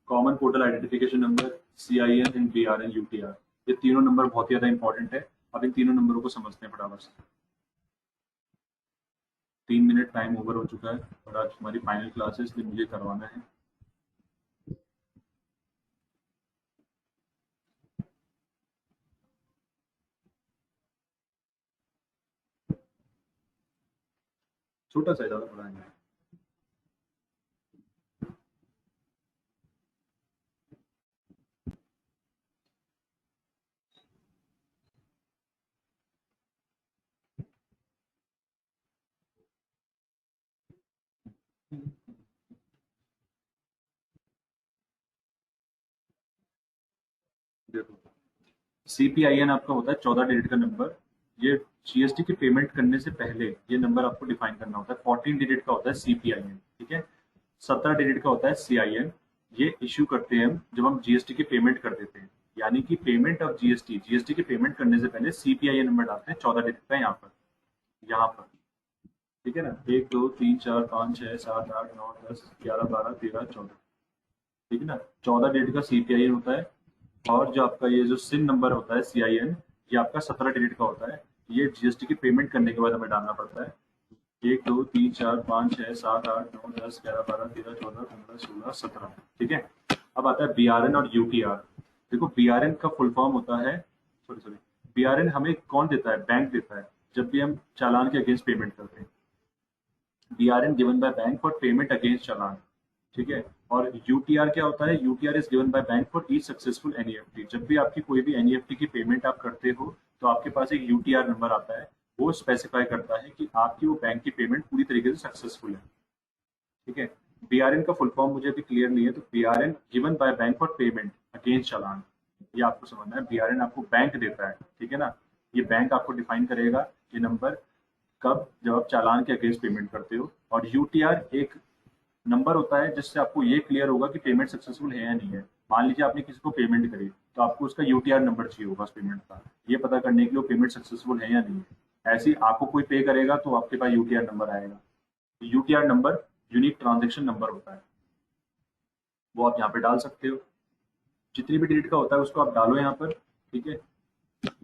Common portal identification number, CIN and BRN UTR, ये तीनों नंबर बहुत ही ज्यादा इंपॉर्टेंट है। अब इन तीनों नंबरों को समझते हैं फटाफट से। 3 मिनट टाइम ओवर हो चुका है और आज हमारी फाइनल क्लास है, इसलिए मुझे करवाना है। छोटा सा, ज्यादा बड़ा नहीं। देखो, CPIN आपका होता है 14 डिजिट का नंबर। ये GST की पेमेंट करने से पहले ये नंबर आपको डिफाइन करना होता है। 14 डिजिट का होता है CPIN, ठीक है। 17 डिजिट का होता है CIN। ये इश्यू करते हैं हम जब हम GST की पेमेंट कर देते हैं, यानी कि पेमेंट ऑफ GST की पेमेंट करने से पहले CPIN नंबर डालते हैं 14 डिजिट का यहाँ पर, ठीक है ना। 1 2 3 4 5 6 7 8 9 10 11 12 13 14, ठीक है ना। 14 डिजिट का CPIN होता है। और जो आपका ये जो सिन नंबर होता है CIN, ये आपका 17 डिजिट का होता है। ये GST की पेमेंट करने के बाद हमें डालना पड़ता है। 1 2 3 4 5 6 7 8 9 10 11 12 13 14 15 16 17, ठीक है। अब आता है BRN और UTR। देखो, BRN का फुल फॉर्म होता है, सॉरी BRN हमें कौन देता है, बैंक देता है जब भी हम चालान के अगेंस्ट पेमेंट करते हैं। BRN given by bank for payment against challan, ठीक है। और UTR क्या होता है, UTR is given by bank for each successful NEFT। जब भी आपकी कोई भी NEFT की पेमेंट आप करते हो तो आपके पास एक UTR नंबर आता है, वो स्पेसिफाई करता है कि आपकी वो बैंक की पेमेंट पूरी तरीके से सक्सेसफुल है, ठीक है। BRN का फुल फॉर्म मुझे अभी क्लियर नहीं है, तो BRN given by bank for payment against challan, ये आपको समझना है। BRN आपको बैंक देता है, ठीक है ना। ये बैंक आपको डिफाइन करेगा ये नंबर कब, जब आप चालान के अगेंस्ट पेमेंट करते हो। और UTR एक नंबर होता है जिससे आपको ये क्लियर होगा कि पेमेंट सक्सेसफुल है या नहीं है। मान लीजिए आपने किसी को पेमेंट करी, तो आपको उसका UTR नंबर चाहिए होगा उस पेमेंट का, ये पता करने के लिए पेमेंट सक्सेसफुल है या नहीं है। ऐसे ही आपको कोई पे करेगा तो आपके पास UTR नंबर आएगा। UTR number unique transaction number होता है, वो आप यहाँ पे डाल सकते हो। जितनी भी डिजिट का होता है उसको आप डालो यहाँ पर, ठीक है।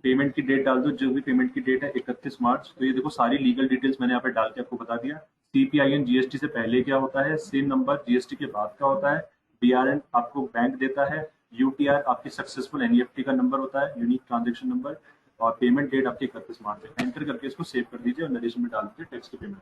पेमेंट की डेट डाल दो, जो भी पेमेंट की डेट है 31 मार्च। तो ये देखो सारी लीगल डिटेल्स मैंने यहाँ पे डाल के आपको बता दिया। CPIN GST से पहले क्या होता है, सिन नंबर GST के बाद का होता है, BRN आपको बैंक देता है, UTR आपकी सक्सेसफुल NEFT का नंबर होता है, यूनिक ट्रांजेक्शन नंबर, और पेमेंट डेट आपकी 31 मार्च है। एंटर करके इसको सेव कर दीजिए और नरेशन में डाल दीजिए टैक्स की पेमेंट।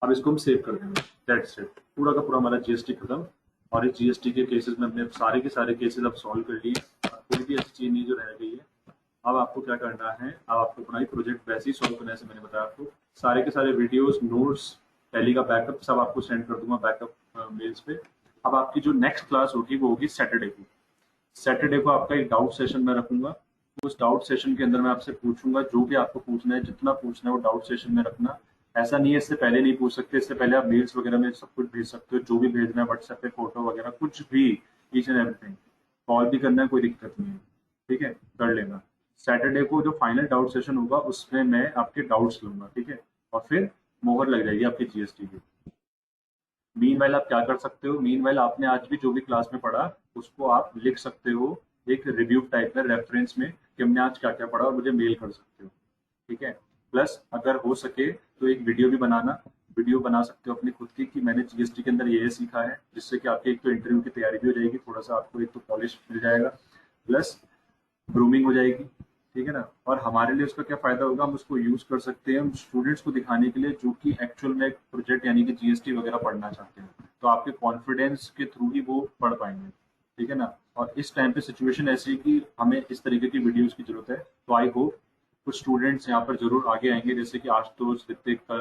अब इसको हम सेव कर देंगे, दैट्स इट। पूरा का पूरा हमारा GST खत्म। और इस GST के केसेस में हमने सारे के सारे केसेस अब सॉल्व कर लिए, कोई भी ऐसी चीज नहीं जो रह गई है। अब आपको क्या करना है, अब आपको अपना ही प्रोजेक्ट वैसे ही सॉल्व करना है, मैंने बताया आपको। सारे के सारे वीडियोस, नोट्स, टैली का बैकअप सब आपको सेंड कर दूंगा बैकअप मेल्स पे। अब आपकी जो नेक्स्ट क्लास होगी वो होगी सैटरडे को। सैटरडे को आपका एक डाउट सेशन में रखूंगा। उस डाउट सेशन के अंदर मैं आपसे पूछूंगा जो भी आपको पूछना है, जितना पूछना है वो डाउट सेशन में रखना। ऐसा नहीं है इससे पहले नहीं पूछ सकते, इससे पहले आप मेल्स वगैरह में सब कुछ भेज सकते हो, जो भी भेजना है व्हाट्सएप पे, फोटो वगैरह कुछ भी, ईच एंड एवरीथिंग। कॉल भी करना है, कोई दिक्कत नहीं है, ठीक है, कर लेना। सैटरडे को जो फाइनल डाउट सेशन होगा उसमें मैं आपके डाउट्स लूंगा, ठीक है, और फिर मोहर लग जाएगी आपकी GST की। मीनवाइल आप क्या कर सकते हो, मीनवाइल आपने आज भी जो भी क्लास में पढ़ा उसको आप लिख सकते हो एक रिव्यू टाइप में, रेफरेंस में, कि हमने आज क्या क्या पढ़ा, और मुझे मेल कर सकते हो, ठीक है। प्लस अगर हो सके तो एक वीडियो भी बनाना, वीडियो बना सकते हो अपनी खुद की कि मैंने GST के अंदर ये सीखा है, जिससे कि आपके एक तो इंटरव्यू की तैयारी भी हो जाएगी, थोड़ा सा आपको एक तो पॉलिश मिल जाएगा, प्लस ग्रूमिंग हो जाएगी, ठीक है ना। और हमारे लिए उसका क्या फायदा होगा, हम उसको यूज कर सकते हैं हम स्टूडेंट्स को दिखाने के लिए जो कि एक्चुअल में प्रोजेक्ट यानी कि GST वगैरह पढ़ना चाहते हैं, तो आपके कॉन्फिडेंस के थ्रू ही वो पढ़ पाएंगे, ठीक है ना। और इस टाइम पे सिचुएशन ऐसी है कि हमें इस तरीके की वीडियोस की जरूरत है। तो आई होप कुछ स्टूडेंट्स यहाँ पर जरूर आगे आएंगे, जैसे कि आशुतोष, ऋतिक,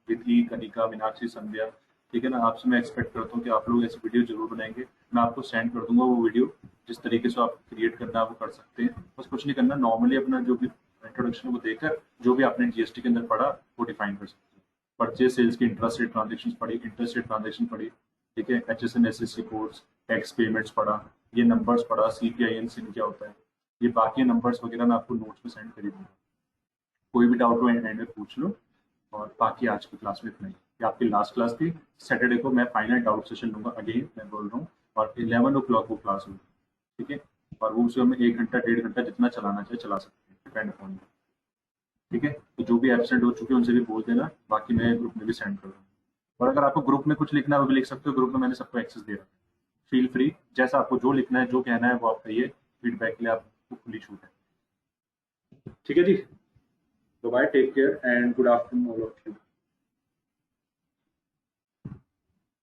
विधि, कनिका, मीनाक्षी, संध्या। ठीक है ना। आपसे मैं एक्सपेक्ट करता हूँ कि आप लोग ऐसी वीडियो जरूर बनाएंगे। मैं आपको सेंड कर दूंगा वो वीडियो, जिस तरीके से आप क्रिएट करना है वो कर सकते हैं। बस कुछ नहीं करना, नॉर्मली अपना जो भी इंट्रोडक्शन है वो देकर जो भी आपने जीएसटी के अंदर पढ़ा वो डिफाइन कर सकते हैं। परचेज सेल्स की इंटरेस्ट रेट ट्रांजेक्शन पढ़ी, इंटरेस्ट रेट ट्रांजेक्शन पढ़ी, ठीक है, HSN SSC codes, tax payments पढ़ा, ये नंबर्स पढ़ा, CPIN सिन क्या होता है, ये बाकी नंबर्स वगैरह मैं आपको नोट्स में सेंड कर दूंगा। कोई भी डाउट हो एंड में पूछ लो। और बाकी आज की क्लास में इतना ही। ये आपकी लास्ट क्लास थी। सैटरडे को मैं फाइनल डाउट सेशन लूंगा, अगेन मैं बोल रहा हूँ, और 11 o'clock वो क्लास होगी, ठीक है। और वो उसमें 1 घंटा 1.5 घंटा जितना चलाना चाहिए चला सकते हैं, डिपेंड अपॉन, ठीक है। तो जो भी एब्सेंट हो चुके हैं उनसे भी बोल देना, बाकी मैं ग्रुप में भी सेंड कर दूँगा। और अगर आपको ग्रुप में कुछ लिखना है वो भी लिख सकते हो, ग्रुप में मैंने सबको एक्सेस दे रखा है। फील फ्री, जैसा आपको जो लिखना है जो कहना है वो आप कहिए, फीडबैक के लिए आपको खुली छूट है, ठीक है जी। तो bye, take care and good afternoon all of you.